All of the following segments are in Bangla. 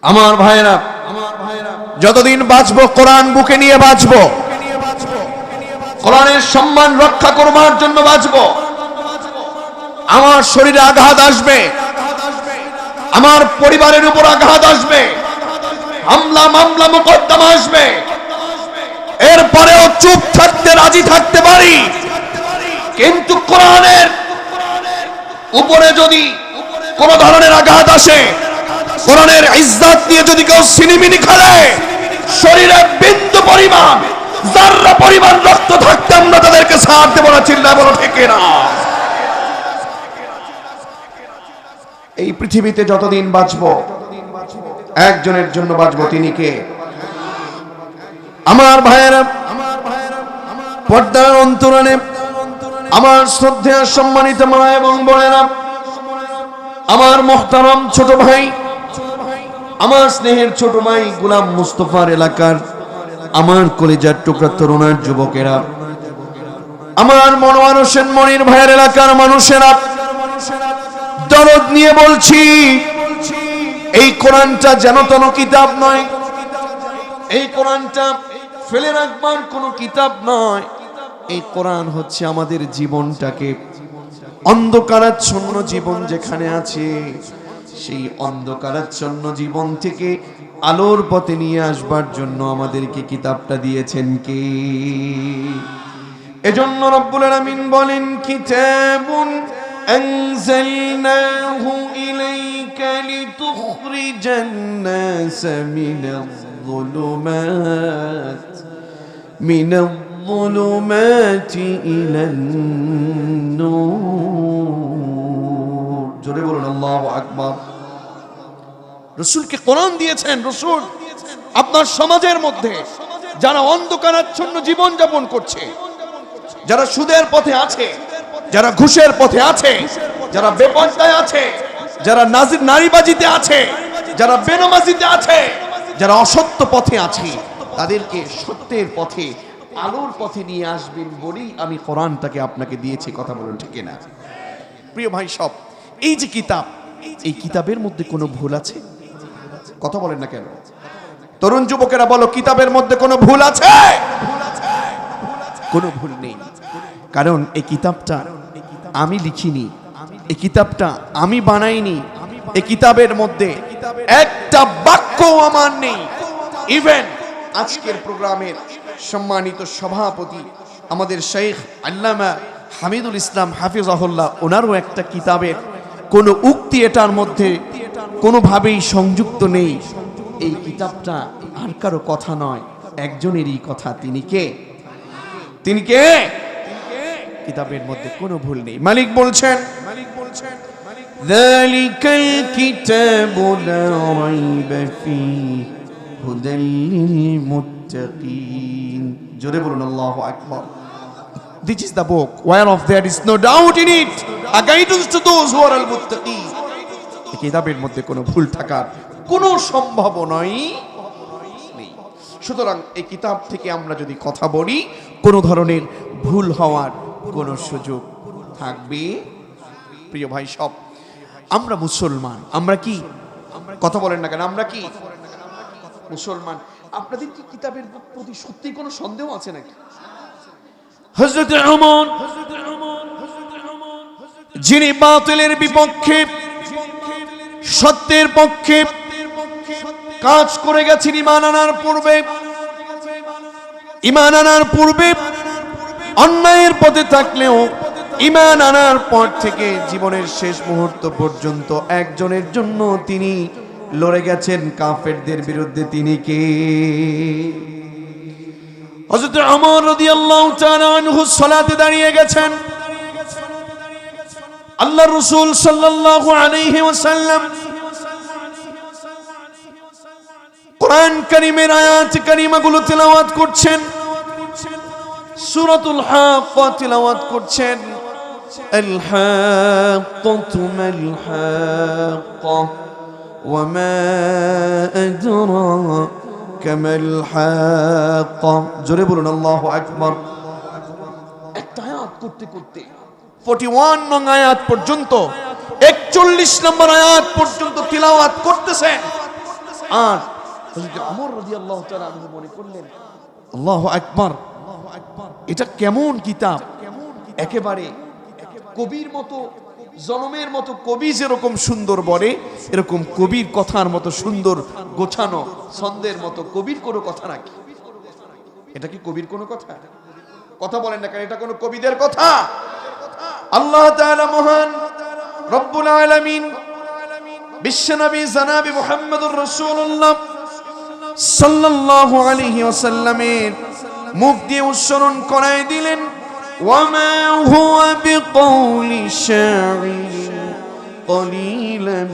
আমার ভাইরা, যতদিন বাঁচবো কোরআন বুকে নিয়ে বাঁচবো, কোরআনের সম্মান রক্ষা করবার জন্য বাঁচবো। আমার শরীরে আঘাত আসবে, আমার পরিবারের উপর আঘাত আসবে, হামলা মামলা মোকদ্দমা আসবে, এরপরেও চুপ থাকতে রাজি থাকতে পারি। কিন্তু কোরআনের উপরে যদি কোন ধরনের আঘাত আসে, কোরআনের ইজ্জত নিয়ে যদি কেউ সিনিমিনি খেলে, শরীরে বিন্দু পরিমাণ যাররা পরিমাণ রক্ত থাকতে আমরা তাদেরকে ছাড় দেব না। চিল্লায় বলো ঠিক না? এই পৃথিবীতে যতদিন বাঁচবো একজনের জন্য বাঁচবো, তিনি কে? আমার ভাইয়েরা, পর্দার অন্তরালে আমার শ্রদ্ধেয় সম্মানিত মা এবং বোনেরা, আমার মুহতারাম ছোট ভাই, আমার স্নেহের ছোট ভাই গোলাম মুস্তফার এলাকার আমার কলিজার টুকরা তরুণার যুবকেরা, আমার মনোয়ার হোসেন মনির ভাইয়ের এলাকার মানুষেরা, দরদ নিয়ে বলছি, এই কোরআনটা যেন তেন কিতাব নয়, এই কোরআনটা ফেলে রাখবার কোনো কিতাব নয়। এই কোরআন হচ্ছে আমাদের জীবনটাকে, অন্ধকারাচ্ছন্ন জীবন যেখানে আছে সেই অন্ধকারাচ্ছন্ন জীবন থেকে আলোর পথে নিয়ে আসবার জন্য আমাদেরকে কিতাবটা দিয়েছেন কে? এজন্য রব্বুল আলামিন বলেন, কিতাবুন আনজালনাহু ইলাইকা লিতুখরিজান নাস মিনাল-যুলুমাতি ইলান-নূর। জোরে বলুন আল্লাহু আকবার। রাসূলকে কোরআন দিয়েছেন। রাসূল আপনার সমাজের মধ্যে যারা অন্ধকারাচ্ছন্ন জীবন যাপন করছে, যারা সুদের পথে আছে, যারা ঘুষের পথে আছে, যারা বেপরদায় আছে, যারা নারীবাজিতে আছে, যারা বেনামাজিতে আছে, যারা অসত্য পথে আছে, তাদেরকে সত্যের পথে আলোর পথে নিয়ে আসবেন বলেই আমি কোরআনটাকে আপনাকে দিয়েছি। কথা বলুন ঠিক না? প্রিয় ভাই সব, এই যে কিতাব, এই কিতাবের মধ্যে কোনো ভুল আছে? কথা বলেন না কেন? তরুণ যুবকেরা বলো, কিতাবের মধ্যে কোনো ভুল আছে? কোনো ভুল নেই। কারণ এই কিতাবটা আমি লিখিনি, এই কিতাবটা আমি বানাইনি, এই কিতাবের মধ্যে একটা বাক্য আমার নেই। ইভেন আজকের প্রোগ্রামের সম্মানিত সভাপতি আমাদের শেখ আল্লামা হামিদুল ইসলাম হাফিজাহুল্লাহ, ওনারও একটা কিতাবের কোনো উক্তি এটার মধ্যে কোনোভাবেই সংযুক্ত নেই। এই কিতাবটা আর কারো কথা নয়, একজনেরই কথা। তিনি কে? তিনি কে? কিতাবের মধ্যে কোনো ভুল নেই। মালিক বলছেন, যালিকাল কিতাবু লা রাইবা ফীহি হুদাল লিল মুত্তাকিন। জোরে বলুন আল্লাহু আকবার। This is the book whereof there is no doubt in it, a guidance to those who are al-muttaqin. এই কিতাবের মধ্যে কোনো ভুল থাকার কোনো সম্ভাবনাই নেই। সুতরাং এই কিতাব থেকে আমরা যদি কথা বলি, কোনো ধরনের ভুল হওয়ার কোনো সুযোগ থাকবে? প্রিয় ভাই সব, আমরা মুসলমান। আমরা কি? কথা বলেন না কেন? আমরা কি মুসলমান? আপনাদের কি কিতাবের প্রতি সত্যি কোনো সন্দেহ আছে নাকি? হযরত ওমর, যিনি বাতিলের বিপক্ষে সত্যের পক্ষে কাজ করে গেছেন, ঈমান আনার পূর্বে অন্যায়ের পথে থাকলেও ঈমান আনার পর থেকে জীবনের শেষ মুহূর্ত পর্যন্ত একজনের জন্য তিনি লড়ে গেছেন, কাফেরদের বিরুদ্ধে। তিনি কে? হযরত ওমর রাদিয়াল্লাহু তাআলা আনহু সালাতে দাঁড়িয়ে গেছেন। আল্লাহর রাসূল সাল্লাল্লাহু আলাইহি ওয়াসাল্লাম কোরআন কারীমের আয়াত কারীমাগুলো তেলাওয়াত করছেন, সূরাতুল হাক্কা তেলাওয়াত করছেন। আল হাক্কাতু মাল হাক্কা ওয়া মা আদরাকা মাল হাক্কা। জোরে বলুন আল্লাহু আকবার। একটা আয়াত করতে করতে 41 নং আয়াত পর্যন্ত, 41 নম্বর আয়াত পর্যন্ত তিলাওয়াত করতেছেন। আর হযরত ওমর রাদিয়াল্লাহু তাআলা আনহু মনে করলেন, আল্লাহু আকবার, এটা কেমন কিতাব, একেবারে কবির মতো, জনমের মতো কবি যেরকম সুন্দর বলে, এরকম কবির কথার মতো সুন্দর গোছানো ছন্দের মতো কবির কোনো কথা নাকি? এটা কি কবির কোনো কথা? কথা বলেন না কেন, এটা কোনো কবিদের কথা? আল্লাহ তাআলা মহান রব্বুল আলামিন বিশ্বনবী জনাবে মুহাম্মদুর রাসূলুল্লাহ সাল্লাল্লাহু আলাইহি ওয়াসাল্লামের মুখ দিয়ে উচ্চারণ করায় দিলেন, ওয়ামা হুয়া বিকৌলি শাইর কলিলাম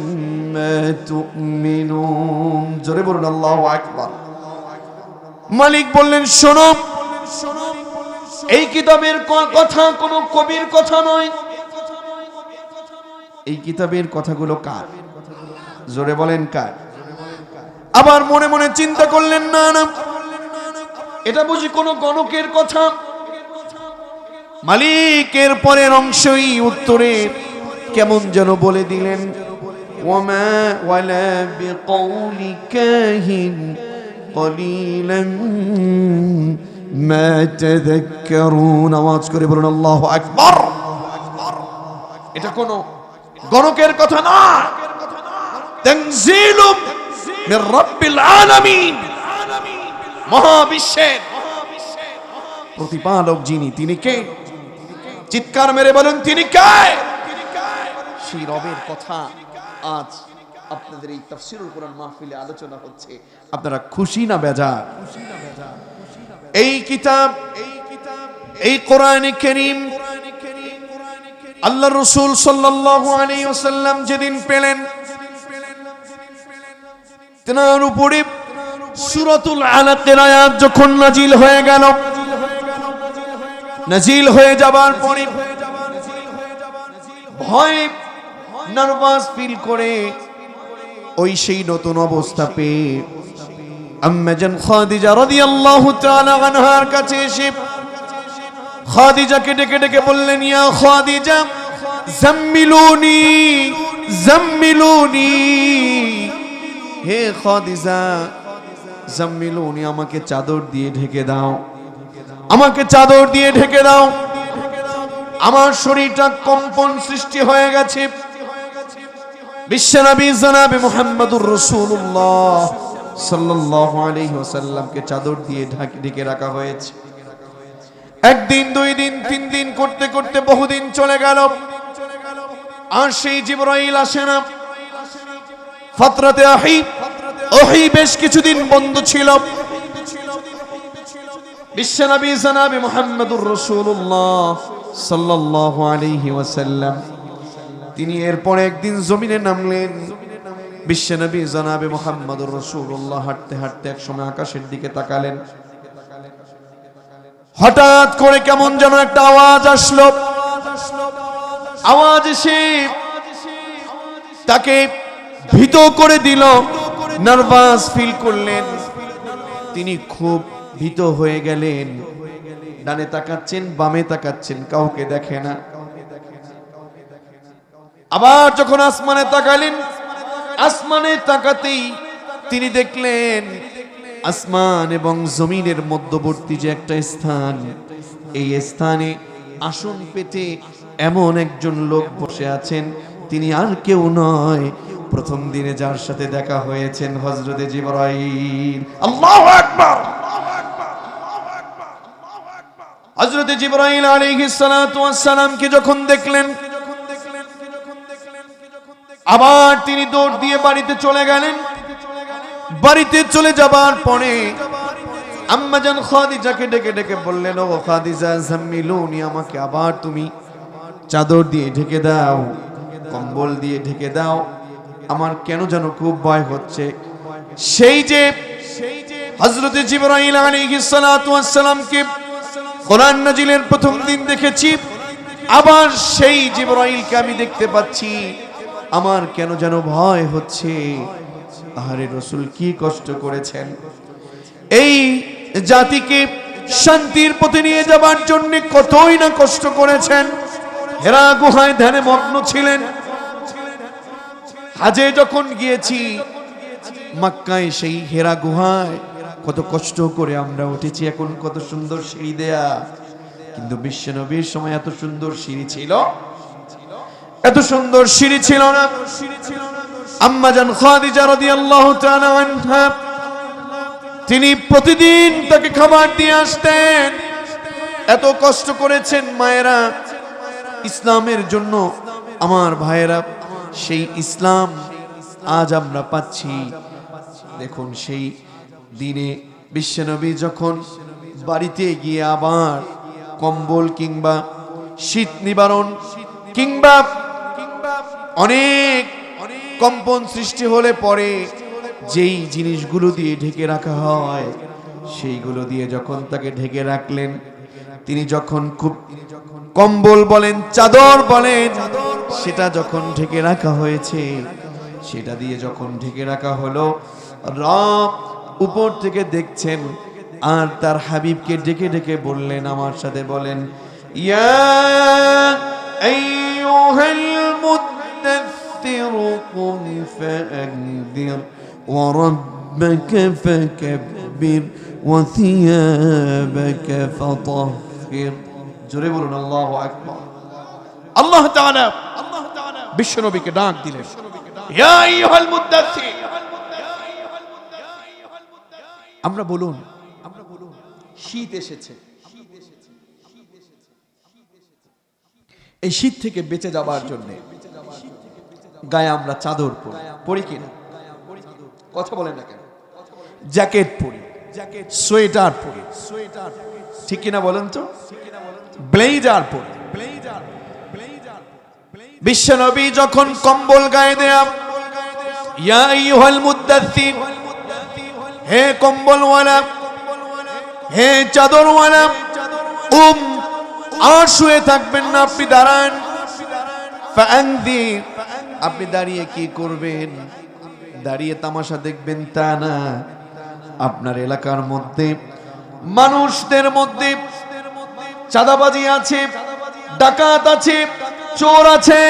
মা তুমিনুন। জোরে বলুন আল্লাহু আকবার। মালিক বললেন, শোনো, এই কিতাবের কথা কোনো কবির কথা নয়। এই কিতাবের কথাগুলো কার? জোরে বলেন কার? আবার মনে মনে চিন্তা করলেন, না না, এটা বুঝি কোনো গণকের কথা। মালিকের পরের অংশই উত্তরে কেমন যেন বলে দিলেন, ওয়ামা ওয়ালা বিকৌলি কাহিন কলিলাম মা তাযাক্কারুন। আওয়াজ করে বলুন আল্লাহু আকবার। এটা কোনো গণকের কথা না, তানজিলুম মির রাব্বিল আলামিন। মহাবিশ্বের প্রতিপালক যিনি, তিনি কে? চিৎকার মেরে বলুন, তিনি কে? সেই রবের কথা আজ আপনাদের এই তাফসীরুল কোরআন মাহফিলে আলোচনা হচ্ছে। আপনারা খুশি না বেজার? এই কিতাব, এই কোরআনে কারীম আল্লাহর রাসূল সাল্লাল্লাহু আলাইহি ওয়াসাল্লাম যেদিন পেলেন, তার উপরে সূরাতুল আলাকের আয়াত যখন নাজিল হয়ে গেল, নাজিল হয়ে যাবার পরে ভয়, নার্ভাস ফিল করে ওই সেই নতুন অবস্থা পেয়ে আম্মা জান খাদিজা রাদিয়াল্লাহু তাআলা আনহার কাছে এসে খাদিজাকে ডেকে ডেকে বললেন, ইয়া খাদিজা জাম্মিলুনি জাম্মিলুনি, হে খাদিজা জাম্মিলুনি, আমাকে চাদর দিয়ে ঢেকে দাও, আমাকে চাদর দিয়ে ঢেকে দাও। আমার শরীরটা কম্পন সৃষ্টি হয়ে গেছে। বিশ্বনবী জনাবে মুহাম্মদুর রাসূলুল্লাহ সাল্লাল্লাহু আলাইহি ওয়াসাল্লামকে চাদর দিয়ে ঢেকে রাখা হয়েছে। একদিন, দুই দিন, তিন দিন করতে করতে বহুদিন চলে গেল, আর সেই জিবরাইল আসে না। ফাতরাতে ওহী বেশ কিছুদিন বন্ধ ছিল। বিশ্বনবী জনাবে মুহাম্মদুর রাসূলুল্লাহ সাল্লাল্লাহু আলাইহি ওয়াসাল্লাম তিনি এরপর একদিন জমিনে নামলেন। বিশ্বনবী জনাবে মুহাম্মদুর রাসূলুল্লাহ হাঁটতে হাঁটতে এক সময় আকাশের দিকে তাকালেন। হঠাৎ করে কেমন যেন একটা আওয়াজ আসলো। আওয়াজ এসে তাকে ভীত করে দিল, নার্ভাস ফিল করলেন। তিনি খুব ভীত হয়ে গেলেন। ডানে তাকাচ্ছেন, বামে তাকাচ্ছেন, কাউকে দেখে না। আবার যখন আসমানে তাকালেন, আসমানে তাকাতেই তিনি দেখলেন আসমান এবং জমিনের মধ্যবর্তী যে একটা স্থান, এই স্থানে আসন পেতে এমন একজন লোক বসে আছেন। তিনি আর কেউ নয়, প্রথম দিনে যার সাথে দেখা হয়েছেন হযরতে জিবরাইল। আল্লাহু আকবার। হযরতে জিবরাইল আলাইহিস সালাতু ওয়াস সালামকে যখন দেখলেন, আবার তিনি দৌড় দিয়ে বাড়িতে চলে গেলেন। বাড়িতে চলে যাবার পরে আম্মা জান খাদিজাকে ডেকে ডেকে বললেন, ও খাদিজা জাম্মিলুনি, আমাকে আবার তুমি চাদর দিয়ে ঢেকে দাও, কম্বল দিয়ে ঢেকে দাও, আমার কেন যেন খুব ভয় হচ্ছে। সেই যে হযরতে জিবরাইল আলাইহিস সালাতু ওয়াস সালামকে কোরআন নাজিলের প্রথম দিন দেখেছি, আবার সেই জিবরাইলকে আমি দেখতে পাচ্ছি, আমার কেন যেন ভয় হচ্ছে। আহারে রাসূল কি কষ্ট করেছেন, এই জাতিকে শান্তির পথে নিয়ে যাবার জন্য কতই না কষ্ট করেছেন। হেরা গুহায় ধ্যানে মগ্ন ছিলেন। হাজে যখন গিয়েছি, মক্কায় সেই হেরা গুহায় কত কষ্ট করে আমরা উঠেছি, এখন কত সুন্দর সিঁড়ি দেয়া, কিন্তু বিশ্বনবীর সময় এত সুন্দর সিঁড়ি ছিল, এত সুন্দর সিঁড়ি ছিল না। আম্মা জান খাদিজা রাদিয়াল্লাহু তাআলা আনহা, তিনি প্রতিদিন তাকে খাবার দিয়ে আসতেন। এত কষ্ট করেছেন মায়েরা ইসলামের জন্য। আমার ভাইয়েরা, সেই ইসলাম আজ আমরা পাচ্ছি। দেখুন, সেই দিনে বিশ্বনবী যখন বাড়িতে গিয়ে আবার কম্বল কিংবা শীত নিবারণ কিংবা অনেক কম্পন সৃষ্টি হলে পরে যেই জিনিসগুলো দিয়ে ঢেকে রাখা হয়, সেইগুলো দিয়ে যখন তাকে ঢেকে রাখলেন, তিনি যখন খুব কম্বল বলেন, চাদর বলেন, সেটা যখন ঢেকে রাখা হয়েছে, সেটা দিয়ে যখন ঢেকে রাখা হলো, রব উপর থেকে দেখছেন আর তার হাবিবকে ডেকে ডেকে বললেন, আমার সাথে বলেন, ইয়া আইয়ুহাল মুদ্দাথির কুম ফাআনদির ওয়া রাব্বাকা ফাকাব্বির ওয়া থিয়াবাকা ফাতাহহির। জোরে বলুন আল্লাহু আকবার। আল্লাহ তাআলা বিশ্বনবীকে ডাক দিলেন, ইয়া আইয়ুহাল মুদ্দাথির। আমরা বলুন, শীত এসেছে, এই শীত থেকে বেঁচে যাবার জন্য গায়ে আমরা চাদর পরি কিনা? কথা বলেন না কেন? জ্যাকেট পরি, সোয়েটার পরি, ঠিক কিনা বলেন তো? ব্লেজার পরি। বিশ্বনবী যখন কম্বল গায়ে দেয়া, ইয়া আইয়ুহাল মুদ্দাথির, হে কম্বলওয়ালা, হে চাদরওয়ালা, আর শুয়ে থাকবেন না, আপনি দাঁড়ান। ফাআনদির, আপনি দাঁড়িয়ে কি করবেন? দাঁড়িয়ে তামাশা দেখবেন তা না। আপনার এলাকার মধ্যে, মানুষদের মধ্যে চাঁদাবাজি আছে, ডাকাত আছে, চোর আছে,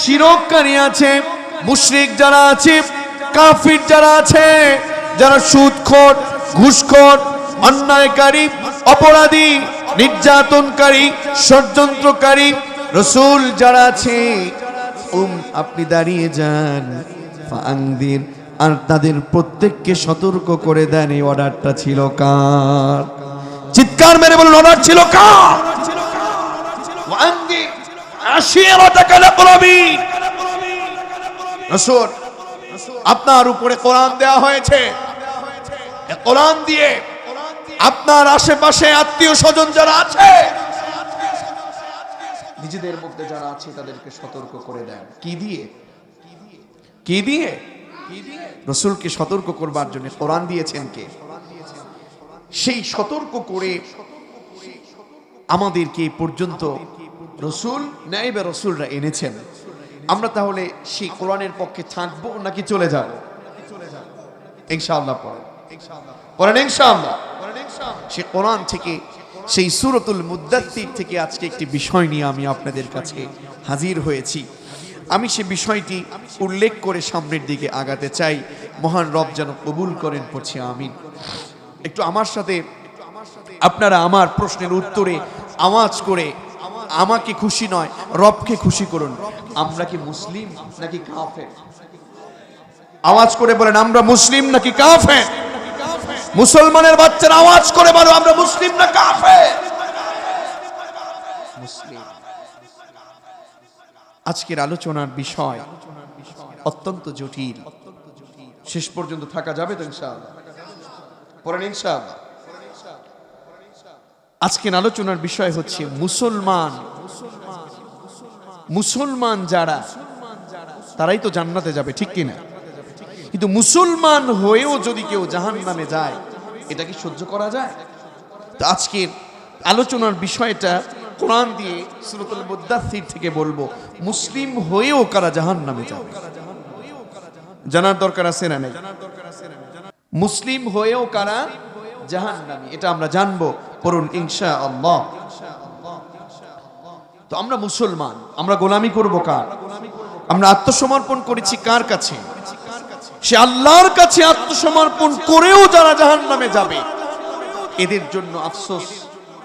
শিরককারী আছে, মুশরিক যারা আছে, কাফির যারা আছে, যারা সুদখোর, ঘুষখোর, অন্যায়কারী, অপরাধী, নির্যাতনকারী, ষড়যন্ত্রকারী, রাসূল যারা আছে, আপনি দাঁড়িয়ে যান। ফাআনদির, আর তাদের প্রত্যেককে সতর্ক করে দেন। এই অর্ডারটা ছিল কার? চিৎকার মেরে বলুন, অর্ডার ছিল কার? ওয়ানদির আশিরাতাকাল আকরাবিন। রাসূল, আপনার উপরে কোরআন দেয়া হয়েছে, এই কোরআন দিয়ে আপনার আশেপাশে আত্মীয় স্বজন যারা আছে, নিজেদের মধ্যে যারা আছে, তাদেরকে সতর্ক করে দেন। কি দিয়ে? কি দিয়ে? রাসূলকে সতর্ক করবার জন্য কোরআন দিয়েছেন কে? সেই সতর্ক করে আমাদেরকে পর্যন্ত রাসূল, নায়েবে রাসূলরা এনেছেন। আমরা তাহলে সেই কোরআনের পক্ষে থাকবো নাকি চলে যাব? ইনশাআল্লাহ পড়েন, ইনশাআল্লাহ। সেই কোরআন থেকে, সেই সূরাতুল মুদ্দাথির থেকে আজকে একটি বিষয় নিয়ে আমি আপনাদের কাছে হাজির হয়েছি। আমি সে বিষয়টি উল্লেখ করে সামনের দিকে আগাতে চাই। মহান রব যেন কবুল করেন, পড়ছি আমিন। একটু আমার সাথে আপনারা আমার প্রশ্নের উত্তরে আওয়াজ করে আমাকে খুশি নয়, রবকে খুশি করুন। আমরা কি মুসলিম নাকি কাফের? আওয়াজ করে বলেন, আমরা মুসলিম নাকি কাফের? মুসলমানের বাচ্চারা আওয়াজ করে বলো, আমরা মুসলিম না কাফের? মুসলিম। আজকের আলোচনার বিষয় অত্যন্ত জটিল। শেষ পর্যন্ত থাকা যাবে তো ইনশাআল্লাহ? পড়েন ইনশাআল্লাহ। আজকের আলোচনার বিষয় হচ্ছে মুসলমান। মুসলমান যারা, তারাই তো জান্নাতে যাবে, ঠিক কিনা? কিন্তু মুসলমান হয়েও যদি কেউ জাহান্নামে যায়, এটা কি সহ্য করা যায়? তো আজকের আলোচনার বিষয়টা কোরআন দিয়ে সূরাতুল মুদ্দাথির থেকে বলবো, মুসলিম হয়েও কারা জাহান্নামে যাবে। জানার দরকার আছে না নাই? মুসলিম হয়েও কারা জাহান্নামী, এটা আমরা জানবো। পড়ুন ইনশাআল্লাহ। তো আমরা মুসলমান, আমরা গোলামি করব কার? আমরা আত্মসমর্পণ করেছি কার কাছে? সে আল্লাহর কাছে আত্মসমর্পণ করেও যারা জাহান্নামে যাবে, এদের জন্য আফসোস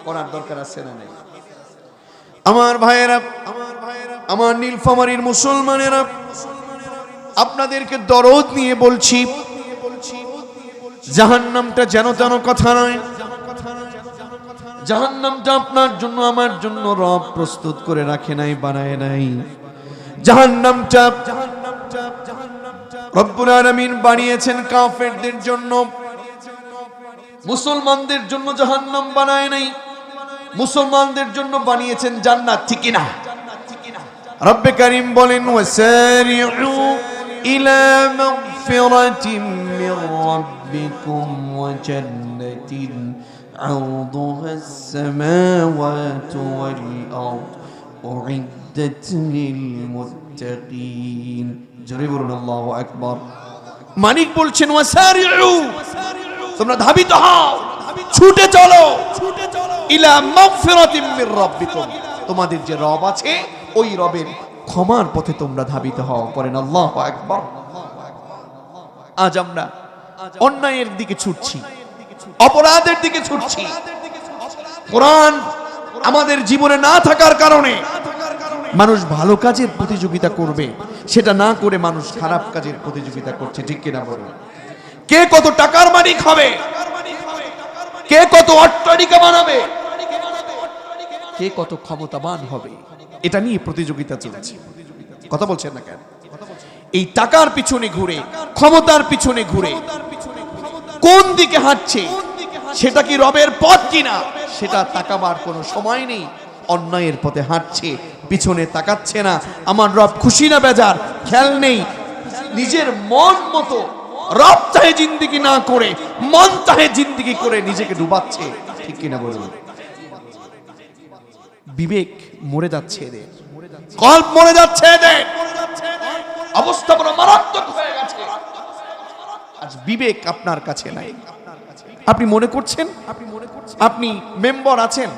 করার দরকার আছে না নেই? আমার ভাইয়েরা, আমার নীলফামারীর মুসলমানেরা, আপনাদেরকে দরদ নিয়ে বলছি, জাহান্নামটা যেন তেন কথা নয়। জাহান্নামটা আপনার জন্য আমার জন্য রব প্রস্তুত করে রাখে নাই, বানায় নাই। জাহান্নামটা রব্বুল আলামিন বানিয়েছেন কাফেরদের জন্য, মুসলমানদের জন্য জাহান্নাম বানায় নাই। মুসলমানদের জন্য বানিয়েছেন জান্নাত, ঠিক কি না? রব্বে কারীম বলেন, ওয়াসারিউ ইলা মাগফিরাতিন মির রাব্বিকুম ওয়া জান্নাতিন আরদুহাস সামাওয়াতু ওয়াল আরদ উইদ্দাত লিল মুত্তাকিন। জোরে বলুন আল্লাহু আকবার। মালিক বলছেন, ওয়াসারিউ, তোমরা ধাবিত হও, ছুটে চলো, ইলা মাগফিরাতিন মির রাব্বিকুম, তোমাদের যে রব আছে ওই রবের ক্ষমার পথে তোমরা ধাবিত হও। পড়েন আল্লাহু আকবার। আজ আমরা অন্যায়ের দিকে ছুটছি, অপরাধের দিকে ছুটছি। কোরআন আমাদের জীবনে না থাকার কারণে মানুষ ভালো কাজের প্রতিযোগিতা করবে, সেটা না করে মানুষ খারাপ কাজের প্রতিযোগিতা করছে, ঠিক কিনা বলুন? কে কত টাকার মালিক হবে, কে কত অট্টালিকা বানাবে, কে কত ক্ষমতাবান হবে, এটা নিয়ে প্রতিযোগিতা চলছে। কথা বলছেন না কেন? এই টাকার পিছনে ঘুরে, ক্ষমতার পিছনে ঘুরে কোন দিকে হাঁটছে, সেটা কি রবের পথ কিনা, সেটা তাকাবার কোনো সময় নেই। অন্যায়ের পথে হাঁটছে, পিছনে তাকাচ্ছে না। আমার রব খুশি না বেজার খেয়াল নেই। নিজের মন মতো রব চাহে জিন্দিগি না করে মন চাহে জিন্দিগি করে নিজেকে ডুবাচ্ছে, ঠিক কিনা বলুন? বিবেক মরে যাচ্ছে এদের, কল্প মরে যাচ্ছে এদের, অবস্থা বড় মারাত্মক হয়ে গেছে। আজ বিবেক আপনার কাছে নাই। আপনি মনে করছেন আপনি মেম্বার আছেন,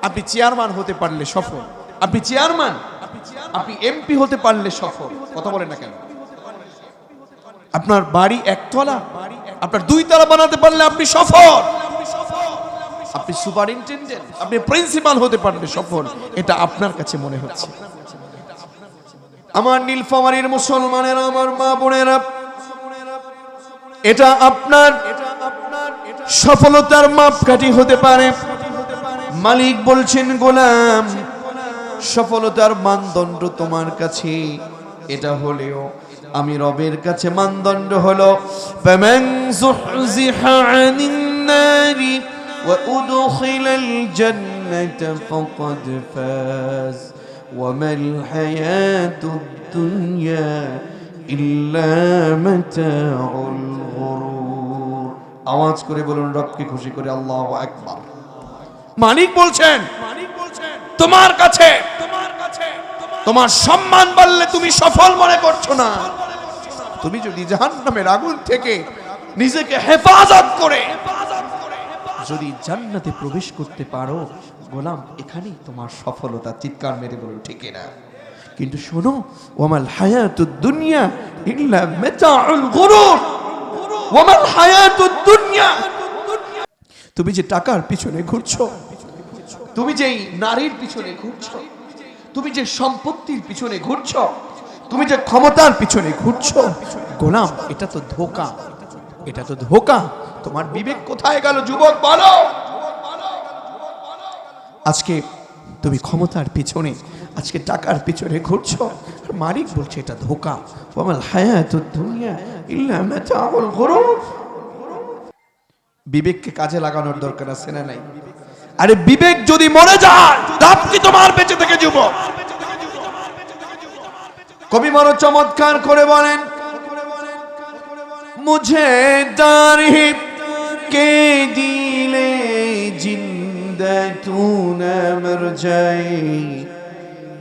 আপনি চেয়ারম্যান হতে পারলে সফল, আপনি চেয়ারম্যান, আপনি এমপি হতে পারলে সফল। কথা বলেন না কেন? আপনার বাড়ি একতলা, আপনার দুই তলা বানাতে পারলে আপনি সফল। আপনি সুপারিনটেনডেন্ট, আপনি প্রিন্সিপাল হতে পারলে সফল, এটা আপনার কাছে মনে হচ্ছে। আমার নীলফামারীর মুসলমানেরা, আমার মা বোনেরা, এটা আপনার সফলতার মাপকাঠি হতে পারে। মালিক বলছেন, গোলাম, সফলতার মানদণ্ড তোমার কাছে এটা হলেও আমি রবের কাছে মানদণ্ড হলো ফামান যুহজিহা আনিন নারি ওয়া উদখিলাল জান্নাতা ফাকাদ ফাজ ওয়া মাল হায়াতুদ দুনিয়া ইল্লা মাতাউল গুরুর। আওয়াজ করে বলুন রবকে খুশি করে আল্লাহু আকবার। মালিক বলছেন তোমার কাছে তোমার সম্মান বাড়লে তুমি সফল মনে করছো না। তুমি যদি জাহান্নামের আগুন থেকে নিজেকে হেফাজত করে যদি জান্নাতে প্রবেশ করতে পারো, গোলাম, এখানেই তোমার সফলতা। চিৎকার মেরে বলুন ঠিক না? কিন্তু শোনো, ওয়ামাল হায়াতুদ দুনিয়া ইল্লা মাতাউল গুরুর। ওয়ামাল হায়াতুদ দুনিয়া, তুমি যে টাকার পিছনে ঘুরছো, তুমি যেই নারীর পিছনে ঘুরছো, তুমি যে সম্পত্তির পিছনে ঘুরছো, তুমি যে ক্ষমতার পিছনে ঘুরছো, গোলাম, এটা তো ধোঁকা, এটা তো ধোঁকা। তোমার বিবেক কোথায় গেল যুবক, বলো? আজকে তুমি ক্ষমতার পিছনে, আজকে টাকার পিছনে ঘুরছো, মালিক বলছে এটা ধোঁকা। ওয়ামাল হায়াতুদ দুনিয়া ইল্লা মাতাউল গুরুর। বিবেককে কাজে লাগানোর দরকার আছে না নাই? আরে বিবেক যদি মরে যায়, লাভ কি তোমার বেঁচে থেকে যুবক? কবি বড় চমৎকার করে বলেন, মুঝে দারি কে দিলে জিন্দা তু না মর যায়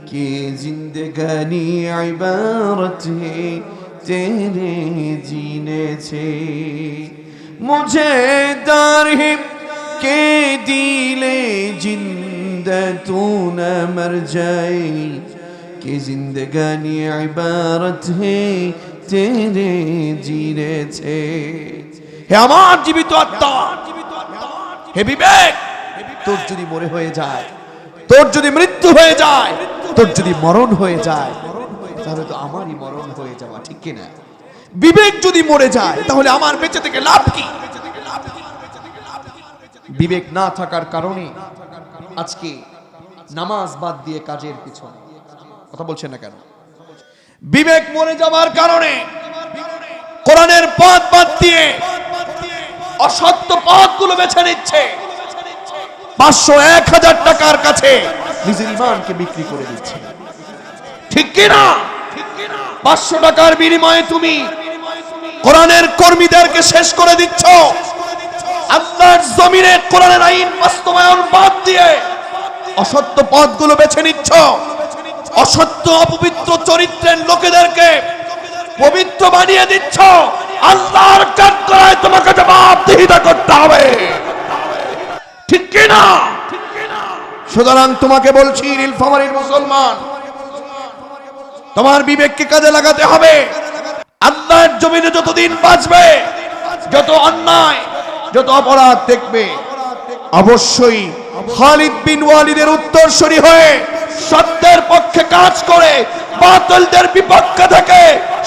कि जिंदगानी इबारत है तेरे जीने से मुझे दारहिम के दिले जिंदा तू न मर जाए कि जिंदगानी इबारत है টেনে জিরেছে। হে আমার জীবিত আত্মা, হে বিবেক, তোর যদি মরে হয়ে যায়, তোর যদি মৃত্যু হয়ে যায়, তোর যদি মরণ হয়ে যায়, তাহলে তো আমারই মরণ হয়ে যাওয়া, ঠিক কিনা? বিবেক যদি মরে যায় তাহলে আমার বেঁচে থেকে লাভ কি? বিবেক না থাকার কারণে আজকে নামাজ বাদ দিয়ে কাজের পিছনে। কথা বলছেন না কেন? বিবেক মরে যাওয়ার কারণে কোরআনের পথ বাদ দিয়ে অসত্য পথগুলো বেছে নিচ্ছে। 500-1000 টাকার কাছে নিজের ইমানকে বিক্রি করে দিচ্ছে, ঠিক কিনা? 500 টাকার বিনিময়ে তুমি কোরআনের কর্মীদেরকে শেষ করে দিচ্ছ। আল্লাহর জমিনে কোরআনের আইন বাস্তবায়ন বাদ দিয়ে অসত্য পথগুলো বেছে নিচ্ছ। অসত্য অপবিত্র চরিত্রের লোকেদেরকে পবিত্র বানিয়ে দিচ্ছ। আল্লাহর কাজ করায় তোমাকে জবাবদিহিতা করতে হবে, ঠিক কিনা? সুতরাং তোমাকে বলছি, নীলফামারীর মুসলমান, তোমার বিবেককে কাজে লাগাতে হবে। আল্লাহর জমিনে যতদিন বাঁচবে, যত অন্যায়, যত অপরাধ দেখবে, অবশ্যই খালিদ বিন ওয়ালিদের উত্তরসূরি হয়ে সত্যের পক্ষে কাজ করে বাতিলদের বিপক্ষে থেকে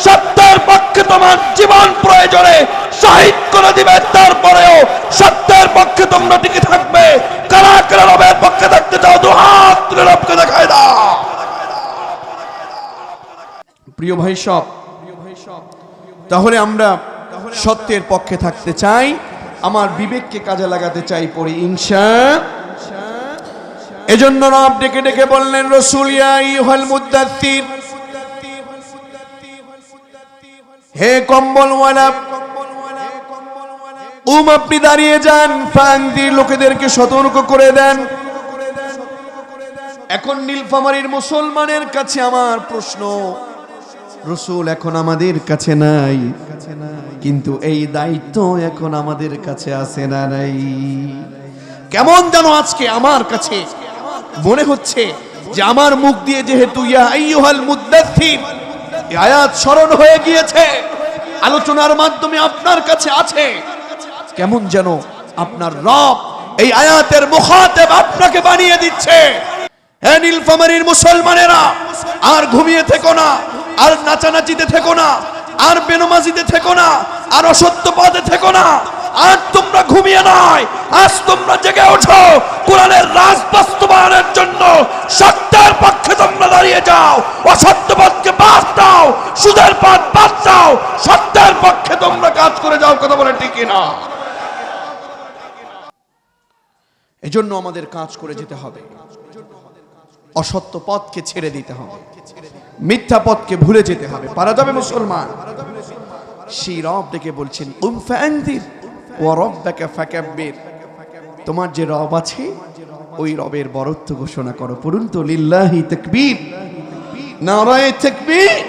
সত্যের পক্ষে তোমার জীবন প্রয়োজনে শহীদ করে দিবে। তারপরেও সত্যের পক্ষে তোমরা টিকে থাকবে। কারা কারা রবের পক্ষে থাকতে চাও, দুহাত তুলে রবকে দেখায় দাও। প্রিয় ভাই সব, তাহলে আমরা সত্যের পক্ষে থাকতে চাই, আমার বিবেককে কাজে লাগাতে চাই পড়ি ইনশাআল্লাহ। এজন্য রব ডেকে ডেকে বললেন, রাসূল ইয়া আইয়ুহাল মুদ্দাথির, হে কম্বলওয়ালা, আপনি দাঁড়িয়ে যান, ফান্দির লোকেদেরকে সতর্ক করে দেন। এখন নীলফামারীর মুসলমানের কাছে আমার প্রশ্ন, রাসূল এখন আমাদের কাছে নাই, কিন্তু এই দায়িত্ব এখন আমাদের কাছে আছে না নাই? কেমন যেন আজকে আমার কাছে মনে হচ্ছে যে আমার মুখ দিয়ে যেহেতু ইয়া আইয়ুহাল মুদ্দাথির এই আয়াত স্মরণ হয়ে গিয়েছে, আলোচনার মাধ্যমে আপনার কাছে আছে, কেমন যেন আপনার রব এই আয়াতের মুখাতেব আপনাকে বানিয়ে দিচ্ছে। হে নীলফামারীর মুসলমানেরা, আর ঘুমিয়ে থেকো না, আর নাচানাচিতে থেকো না, আর বেনমাজিতে থেকো না, আর অসত্য পথে থেকো না। আর তোমরা ঘুমিয়ে নয়, আজ তোমরা জেগে ওঠো। কোরআনের রাজ বাস্তবায়নের জন্য সত্যের পক্ষে তোমরা দাঁড়িয়ে যাও, অসত্য পথকে বাদ দাও, সুদের পথ বাদ দাও, সত্যের পক্ষে তোমরা কাজ করে যাও। কথা বলে ঠিক না? এজন্য আমাদের কাজ করে যেতে হবে, অসত্য পথকে ছেড়ে দিতে হবে, মিথ্যা পথকে ভুলে যেতে হবে। পারা যাবে মুসলমান? সেই রব ডেকে বলছেন, উম ফাআনদির ওয়া রাব্বাকা ফাকাব্বির, তোমার যে রব আছে ওই রবের বরত্ব ঘোষণা করো। পড়ুন তো, লিল্লাহি তাকবীর, নারায়ে তাকবীর।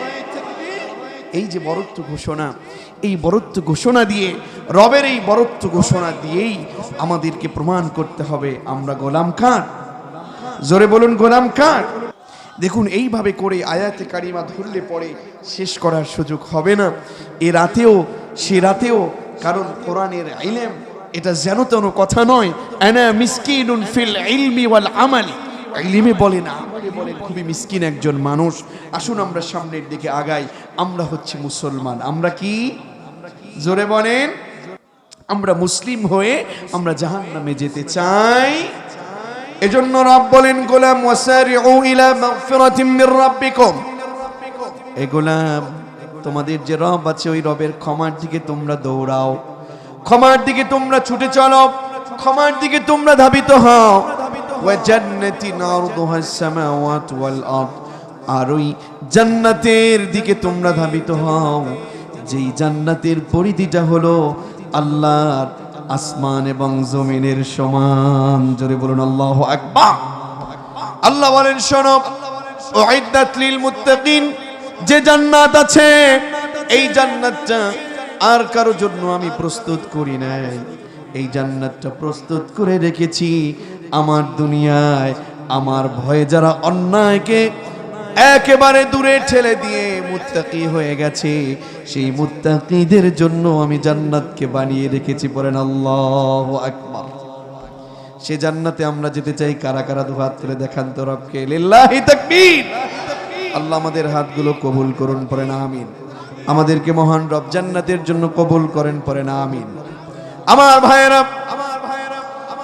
এই যে বরত্ব ঘোষণা, এই বরত্ব ঘোষণা দিয়ে, রবের এই বরত্ব ঘোষণা দিয়েই আমাদেরকে প্রমাণ করতে হবে আমরা গোলাম কার। জোরে বলুন, গোলাম কার। দেখুন, এইভাবে করে আয়াতে কারিমা ধরলে পরে শেষ করার সুযোগ হবে না। এ রাতেও সে রাতেও, কারণ কোরআনের ইলম এটা যেন তেন কথা নয়। আনা মিসকিনুন ফিল ইলমি ওয়াল আমালি, ইলমে বলে না, আমলে বলে খুবই মিসকিন একজন মানুষ। আসুন আমরা সামনের দিকে আগাই। আমরা হচ্ছে মুসলমান। আমরা কি? জোরে বলেন। আমরা মুসলিম হয়ে আমরা জাহান্নামে যেতে চাই। এজন্য রব বলেন, গোলাম ওয়াসারিউ ইলা মাগফিরাতিম মির রাব্বিকুম, এই গোলাম তোমাদের যে রব আছে ওই রবের ক্ষমার দিকে তোমরা দৌড়াও, ক্ষমার দিকে তোমরা ছুটে চলো, ক্ষমার দিকে তোমরা ধাবিত হও। ওয়া জান্নাতিন আরদুহাস সামাওয়াতু ওয়াল আরদ, আর ওই জান্নাতের দিকে তোমরা ধাবিত হও যেই জান্নাতের পরিধিটা হলো আল্লাহর আসমান এবং জমিনের সমান। জোরে বলুন আল্লাহু আকবার। আল্লাহ বলেন, শোনো, উইদ্দাত লিল মুত্তাকিন, যে জান্নাত আছে এই জান্নাতটা আর কারো জন্য আমি প্রস্তুত করি নাই, এই জান্নাতটা প্রস্তুত করে রেখেছি আমার দুনিয়ায় আমার ভয়ে যারা অন্যায়কে একেবারে দূরে ঠেলে দিয়ে মুত্তাকি হয়ে গেছে। সেই মুত্তাকিদের জন্য আমি জান্নাতকে বানিয়ে রেখেছি। পড়েন আল্লাহু আকবার। সে জান্নাতে আমরা যেতে চাই। কারা কারা দু হাত তুলে দেখান তো রবকে। লিল্লাহি তাকবীর। আল্লাহ আমাদের হাতগুলো কবুল করুন। পড়েন আমিন। আমাদেরকে মহান রব জান্নাতের জন্য কবুল করেন। পড়েন আমিন। আমার ভাইয়েরা,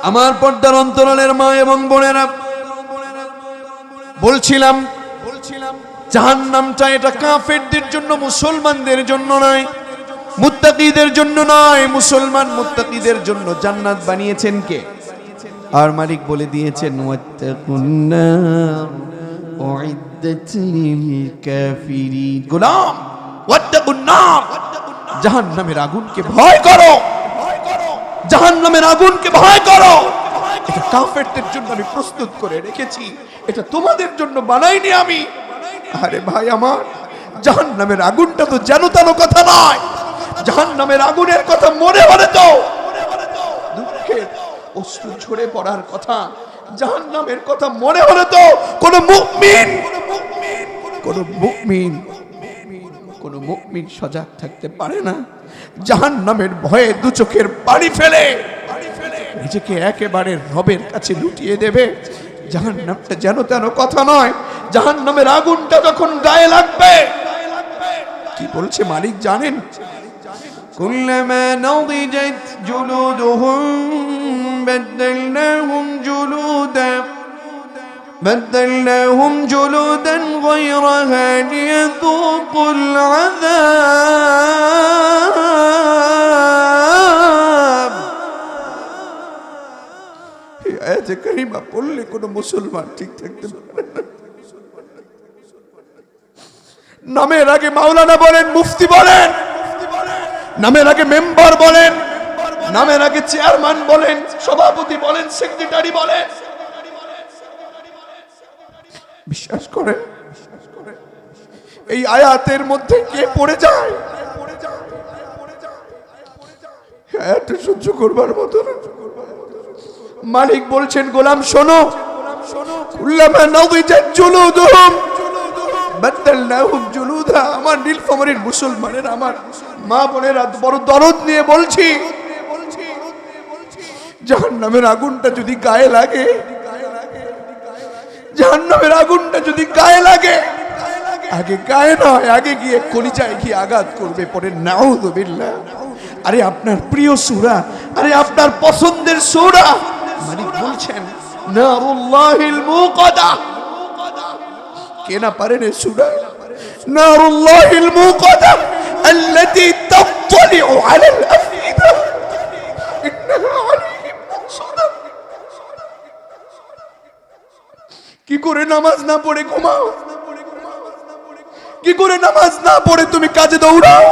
আমার পর্দার অন্তরালের মা এবং বোনেরা, বলছিলাম জাহান্নামটা এটা কাফেরদের জন্য, মুসলমানদের জন্য নয়, মুত্তাকিদের জন্য নয়। মুসলমান মুত্তাকিদের জন্য জান্নাত বানিয়েছেন কে? আর মালিক বলে দিয়েছেন ওয়াত্তাকুন্নার উইদ্দাত লিল কাফিরিন। গোলাম, ওয়াত্তাকুন্নার, জাহান্নামের আগুনকে ভয় করো, জাহান্নামের আগুনকে ভয় করো। এটা কাফেরদের জন্য আমি প্রস্তুত করে রেখেছি, এটা তোমাদের জন্য বানাইনি আমি। আরে ভাই আমার, জাহান্নামের আগুনটা তো যেন তেন কথা নয়। জাহান্নামের আগুনের কথা মনে হলে তো দুঃখের অশ্রু ঝরে পড়ার কথা। জাহান্নামের কথা মনে হলে তো কোন মুমিন সজাগ থাকতে পারে না। জাহান্নামের ভয়ে দু চোখের পানি ফেলে নিজেকে একেবারে রবের কাছে লুটিয়ে দেবে। জাহান্নামটা যেন তেন কথা নয়। জাহান্নামের আগুনটা যখন গায়ে লাগবে, কি বলছে মালিক জানেন? কুল্লামা নাদিজাত জুলুদুহুম বাদদালনাহুম জুলুদান গায়রাহা লিয়াযুকুল আযাব। এই আয়াতে কারিমা পড়লে কোনো মুসলমান ঠিক থাকতে পারে না। নামের আগে মাওলানা বলেন, মুফতি বলেন, নামের আগে মেম্বার বলেন, নামের আগে চেয়ারম্যান বলেন, সভাপতি বলেন, সেক্রেটারি বলেন, বিশ্বাস করেন এই আয়াতের মধ্যে কে পড়ে যায়? আয়াতটা সহ্য করবার মতো না। মালিক বলছেন গোলাম শোনো, কুল্লামা নাদিজাত জুলুদুহুম বাদদালনাহুম জুলুদা। আমার নীলফামারীর মুসলমানের, আমার মা বোনেরা, বড় দরদ নিয়ে বলছি, জাহান্নামের আগুনটা যদি গায়ে লাগে, জাহান্নামের আগুনটা যদি গায়ে লাগে, আগে গায়ে নয়, আগে গিয়ে কলিজায় গিয়ে আঘাত করবে। পরে নাউযুবিল্লাহ। আরে আপনার প্রিয় সূরা, আরে আপনার পছন্দের সূরা, মালিক বলছেন নারুল্লাহিল মুকাদা। কে না পারেন এই সূরা? নারুল্লাহিল মুকাদা আল্লাতী তাত্তালিউ আলাল আফইদা ইন্নাহা আলাইহিম মুসাদা। কি করে নামাজ না পড়ে ঘুমাও? কি করে নামাজ না পড়ে তুমি কাজে দৌড়াও?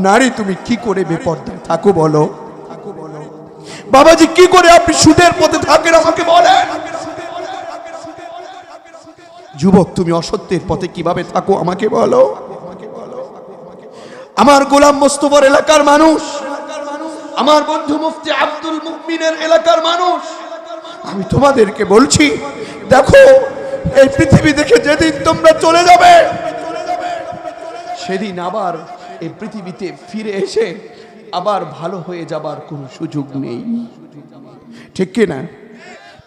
নারী তুমি কি করে বেপরদা থাকো বলো? বাবাজি কি করে আপনি সুদের পথে থাকেন আমাকে বলেন? যুবক তুমি অসত্যের পথে কিভাবে থাকো আমাকে বলো? আমার গোলাম মোস্তফার এলাকার মানুষ, আমার বন্ধু মুফতি আব্দুল মুমিনের এলাকার মানুষ, আমি তোমাদেরকে বলছি, দেখো এই পৃথিবী দেখে যেদিন তোমরা চলে যাবে, সেদিন আবার এই পৃথিবীতে ফিরে এসে আবার ভালো হয়ে যাবার কোনো সুযোগ নেই। ঠিক কিনা?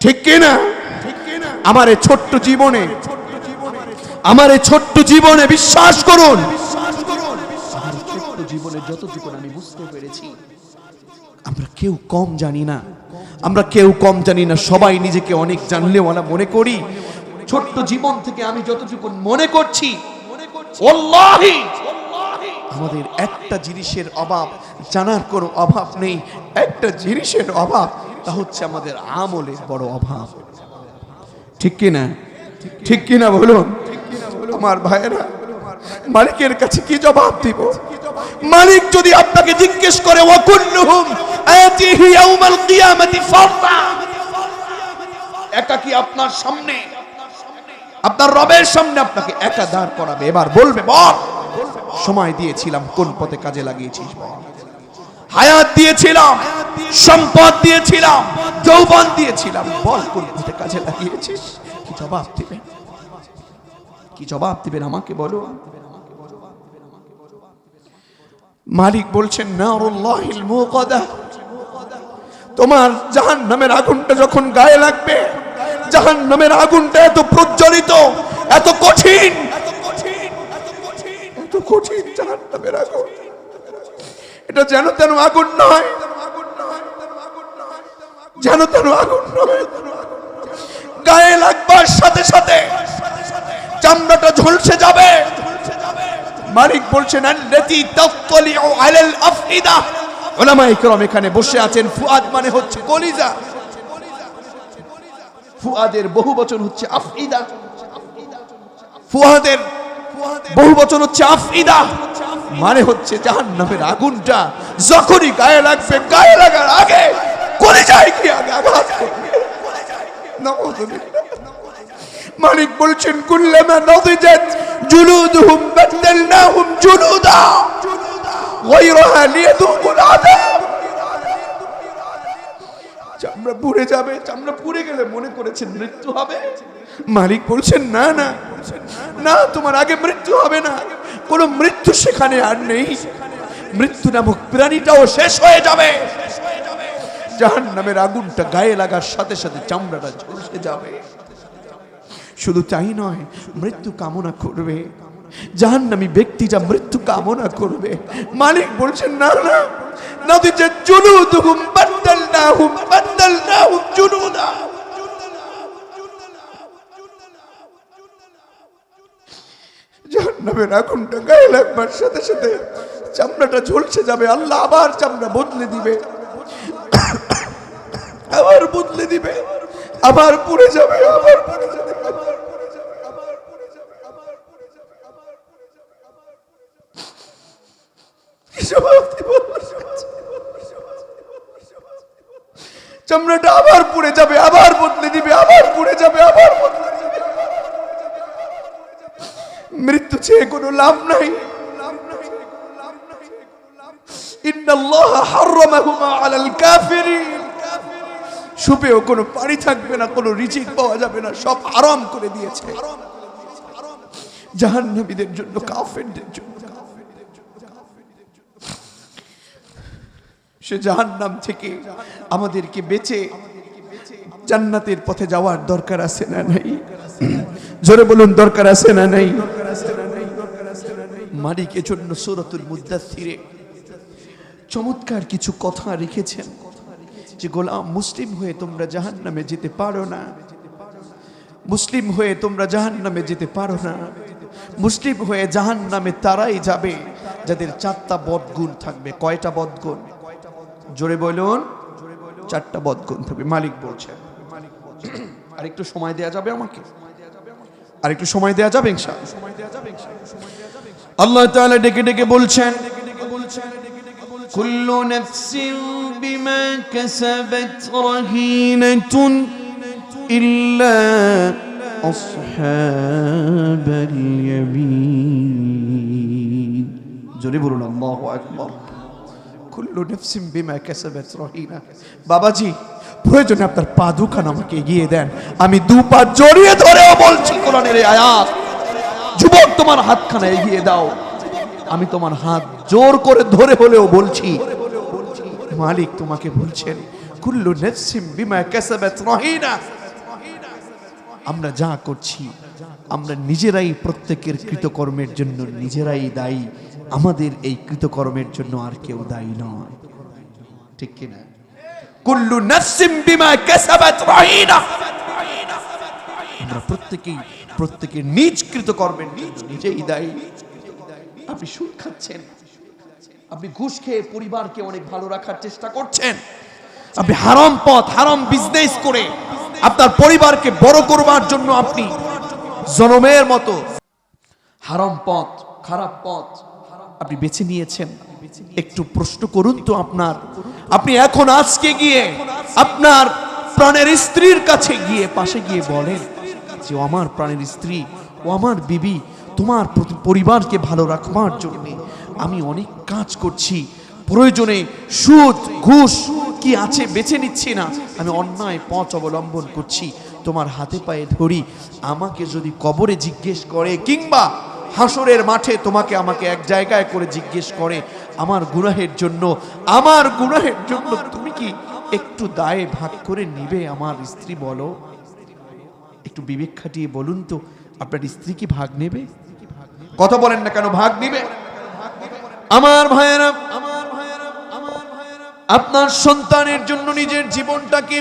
ঠিক কিনা? আমার এই ছোট্ট জীবনে, আমার এই ছোট্ট জীবনে বিশ্বাস করুন, আমার ছোট্ট জীবনে যতটুকু আমি বুঝতে পেরেছি, আমরা কেউ কম জানি না, আমরা কেউ কম জানি না। সবাই নিজেকে অনেক জানলেওয়ালা মনে করি। ছোট্ট জীবন থেকে আমি যতটুকু মনে করছি, ওয়াল্লাহি আমাদের একটা জিনিসের অভাব, জানার কোনো অভাব নেই। একটা জিনিসের অভাব, তা হচ্ছে আমাদের আমলের বড় অভাব। ঠিক কিনা? ঠিক কিনা বলুন আমার ভাইয়েরা? মালিকের কাছে কি জবাব দিব? মালিক যদি আপনাকে জিজ্ঞেস করে ওয়াকুল্লুহুম আতিহি ইয়াউমাল কিয়ামাতি ফারদা, একাকী আপনার সামনে, আপনার রবের সামনে আপনাকে একা দাঁড় করাবে, এবার বলবে বল সময় দিয়েছিলাম কোন পথে কাজে লাগিয়েছিস বল? হায়াত দিয়েছিলাম, সম্পদ দিয়েছিলাম, যৌবন দিয়েছিলাম, বল কোন পথে কাজে লাগিয়েছিস? কি জবাব দিবে? কি জবাব দিবেন আমাকে বলো। মালিক বলছেন নারুল্লাহিল মুকাদা, তোমার জাহান্নামের আগুনটা যখন গায়ে লাগবে, জাহান্নামের আগুনটা এত প্রজ্বলিত, এত কঠিন, এত কঠিন জাহান্নামের আগুন, এটা যেন তেন আগুন নয়, যেন তেন আগুন নয়। গায়ে লাগবার সাথে সাথে চামড়াটা ঝলসে যাবে। মালিক বলছেন আল্লাতী তাত্তালিউ আলাল আফইদা। উলামায়ে কেরাম এখানে বসে আছেন। ফুয়াদ মানে হচ্ছে কলিজা, ফুয়াদের বহুবচন হচ্ছে আফইদা, ফুয়াদের বহুবচন হচ্ছে আফইদা, মানে হচ্ছে জাহান্নামের আগুনটা যখনই গায়ে লাগবে, গায়ে লাগার আগে কলিজায় কি আগে আঘাত করবে। মালিক বলছেন কুল্লামা নাদিজাত জুলুদুহুম বাদদালনাহুম জুলুদা গায়রাহা লিয়াযুকুল আযাব। চামড়া পুড়ে যাবে, চামড়া পুড়ে গেলে মনে করেছেন মৃত্যু হবে। মালিক বলছেন না না না, তোমার আগে মৃত্যু হবে না, কোনো মৃত্যু সেখানে আর নেই। মৃত্যু নামক প্রাণীটাও শেষ হয়ে যাবে। জাহান্নামের আগুনটা গায়ে লাগার সাথে সাথে চামড়াটা ঝলসে যাবে। শুধু তাই নয়, মৃত্যু কামনা করবে জাহান্নামী ব্যক্তিটা, মৃত্যু কামনা করবে। মালিক বলছেন না না, নাদিজাত জুলুদুহুম বাদদালনাহুম জুলুদা। জাহান্নামের আগুনটা গায়ে লাগবার সাথে সাথে চামড়াটা ঝলসে যাবে। আল্লাহ আবার চামড়া বদলে দিবে, আবার বদলে দিবে, আবার পুড়ে যাবে, আবার পুড়ে যাবে। চামড়াটা আবার পুড়ে যাবে, আবার বদলে দিবে, আবার পুড়ে যাবে, আবার বদলে দিবে। মৃত্যু চেয়ে কোনো লাভ নাই। ইন্নাল্লাহা হারামাহুমা আলাল কাফিরিন। সুপেও কোনো পানি থাকবে না, কোনো রিজিক পাওয়া যাবে না, সব হারাম করে দিয়েছে জাহান্নামীদের জন্য, কাফেরদের জন্য। সে জাহান্নাম থেকে আমাদেরকে বেঁচে জান্নাতের পথে যাওয়ার দরকার আছে না নাই? জোরে বলুন, দরকার আছে না নাই? মালিক এজন্য সূরাতুল মুদাথথিরে চমৎকার কিছু কথা রেখেছেন যে গোলাম, মুসলিম হয়ে তোমরা জাহান্নামে যেতে পারো না, মুসলিম হয়ে তোমরা জাহান্নামে যেতে পারো না। মুসলিম হয়ে জাহান্নামে তারাই যাবে যাদের 4টা বদগুণ থাকবে। কয়টা বদগুণ? জোরে বলুন, 4টা বদগুণ থাকবে। মালিক বলছেন। আর একটু সময় দেয়া যাবে আমাকে? আর একটু সময় দেয়া যাবে ইনশাআল্লাহ? আল্লাহ তাআলা ডেকে ডেকে বলছেন, কুল্লু নাফসিন বিমা কাসাবাত রাহিনাতুন ইল্লা আসহাবাল ইয়ামিন। জোরে বলুন আল্লাহু আকবার। কুল্লু নাফসিন বিমা কাসাবাত রাহিনা। বাবাজি, প্রয়োজনে আপনার পা দুখান আমাকে এগিয়ে দেন, আমি 2 পা জড়িয়ে ধরেও বলছি কোরআনের এই আয়াত। যুবক, তোমার হাতখানা এগিয়ে দাও, আমি তোমার হাত জোর করে ধরে হলেও বলছি। মালিক তোমাকে বলছেন কুল্লু নাফসিন বিমা কাসাবাত রাহিনা। আমরা যা করছি, আমরা নিজেরাই প্রত্যেকের কৃতকর্মের জন্য নিজেরাই দায়ী। আমাদের এই কৃতকর্মের জন্য আর কেউ দায়ী নয়, ঠিক কিনা? কুল্লু নাফসিন বিমা কাসাবাত রাহিনা। আমরা প্রত্যেকের নিজ কৃতকর্মের জন্য নিজেই দায়ী। আপনি সুদ খাচ্ছেন, আপনি ঘুষ খেয়ে পরিবারকে অনেক ভালো রাখার চেষ্টা করছেন, আপনি হারাম পথ, হারাম বিজনেস করে আপনার পরিবারকে বড় করবার জন্য আপনি জনমের মতো হারাম পথ, খারাপ পথ আপনি বেছে নিয়েছেন। একটু প্রশ্ন করুন তো আপনি এখন আজকে গিয়ে আপনার প্রাণের স্ত্রীর কাছে গিয়ে পাশে গিয়ে বলেন যে ও আমার প্রাণের স্ত্রী, ও আমার বিবি, তোমার পরিবারকে ভালো রাখবার জন্য আমি অনেক কাজ করছি, প্রয়োজনে সুদ ঘুষ কি আছে বেছে নিচ্ছি না, আমি অন্যায় পথ অবলম্বন করছি, তোমার হাতে পায়ে ধরি, আমাকে যদি কবরে জিজ্ঞেস করে কিংবা হাসরের মাঠে তোমাকে আমাকে এক জায়গায় করে জিজ্ঞেস করে আমার গুনাহের জন্য তুমি কি একটু দায়ে ভাগ করে নিবে? আমার স্ত্রী বলো, একটু বিবেক খাটিয়ে বলুন তো, আপনার স্ত্রী কি ভাগ নেবে? কথা বলেন না কেন, ভাগ নিবে? আমার ভাইয়েরা, আপনার সন্তানের জন্য নিজের জীবনটাকে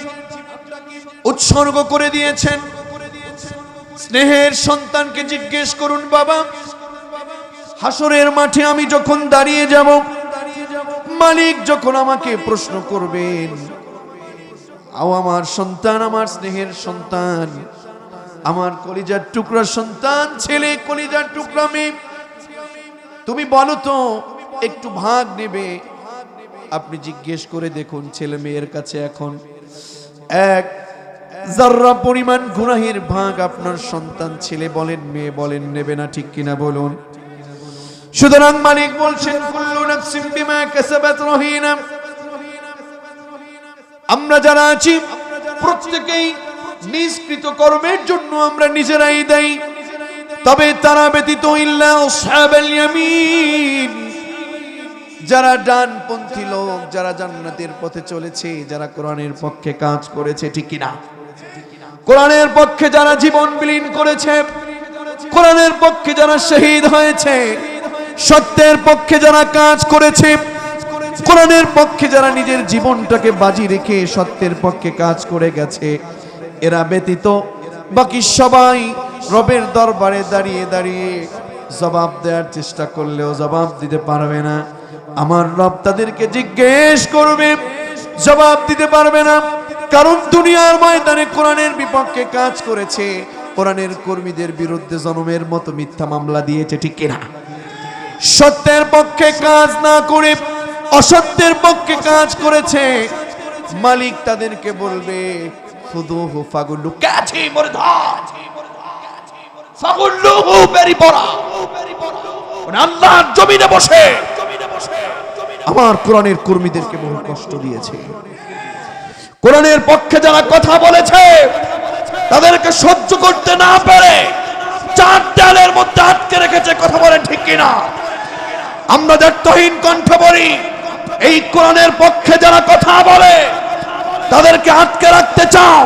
উৎসর্গ করে দিয়েছেন। স্নেহের সন্তানকে জিজ্ঞেস করুন, বাবা হাসরের মাঠে আমি যখন দাঁড়িয়ে যাব, মালিক যখন আমাকে প্রশ্ন করবেন, আমার সন্তান, আমার স্নেহের সন্তান, আমার কলিজার টুকরা সন্তান, ছেলে কলিজার টুকরা মেয়ে, তুমি বলো তো একটু ভাগ নেবে? আপনি জিজ্ঞেস করে দেখুন, ছেলে মেয়ের কাছে এখন এক যাররা পরিমাণ গুনাহের ভাগ আপনার সন্তান, ছেলে বলেন মেয়ে বলেন, নেবে না, ঠিক কিনা বলুন? সুতরাং মালিক বলছেন, কুল্লু নাফসিন বিমা কাসাবাত রহিনা। আমরা যারা আছি প্রত্যেকেই নিষ্কৃত কর্মের জন্য আমরা নিজেরাই দায়ী, তবে তারা ব্যতীত ইল্লা আসহাবাল ইয়ামিন, যারা ডানপন্থী লোক, যারা জান্নাতের পথে চলেছে, যারা কোরআনের পক্ষে কাজ করেছে, ঠিক কিনা? কোরআনের পক্ষে যারা জীবন বিলীন করেছে, কোরআনের পক্ষে যারা শহীদ হয়েছে, সত্যের পক্ষে যারা কাজ করেছে, কোরআনের পক্ষে যারা নিজের জীবনটাকে বাজি রেখে সত্যের পক্ষে কাজ করে গেছে, এরা ব্যতীত বাকি সবাই রবের দরবারে দাঁড়িয়ে দাঁড়িয়ে জবাব দেওয়ার চেষ্টা করলেও জবাব দিতে পারবে না। আমার রব তাদেরকে জিজ্ঞেস করবে, জবাব দিতে পারবে না, কারণ দুনিয়ার ময়দানে কোরআনের বিপক্ষে কাজ করেছে, কোরআনের কর্মীদের বিরুদ্ধে জনমের মতো মিথ্যা মামলা দিয়েছে, ঠিক কিনা? সত্যের পক্ষে কাজ না করে অসত্যের পক্ষে কাজ করেছে, মালিক তাদেরকে বলবে, খুদুহু ফাগুল্লু কাছে মরধাত ফাগুল্লুহু বেরিপরা। আল্লাহর জমিনে বসে আমার কোরআনের কর্মীদেরকে বহু কষ্ট দিয়েছে। কোরআনের পক্ষে যারা কথা বলেছে তাদেরকে সহ্য করতে না পেরে চার দেয়ালের মধ্যে আটকে রেখেছে, কথা বলেন ঠিক কিনা? আমরা দায়িত্বহীন কণ্ঠ বলি, এই কোরআনের পক্ষে যারা কথা বলে তাদেরকে আটকে রাখতে চাও,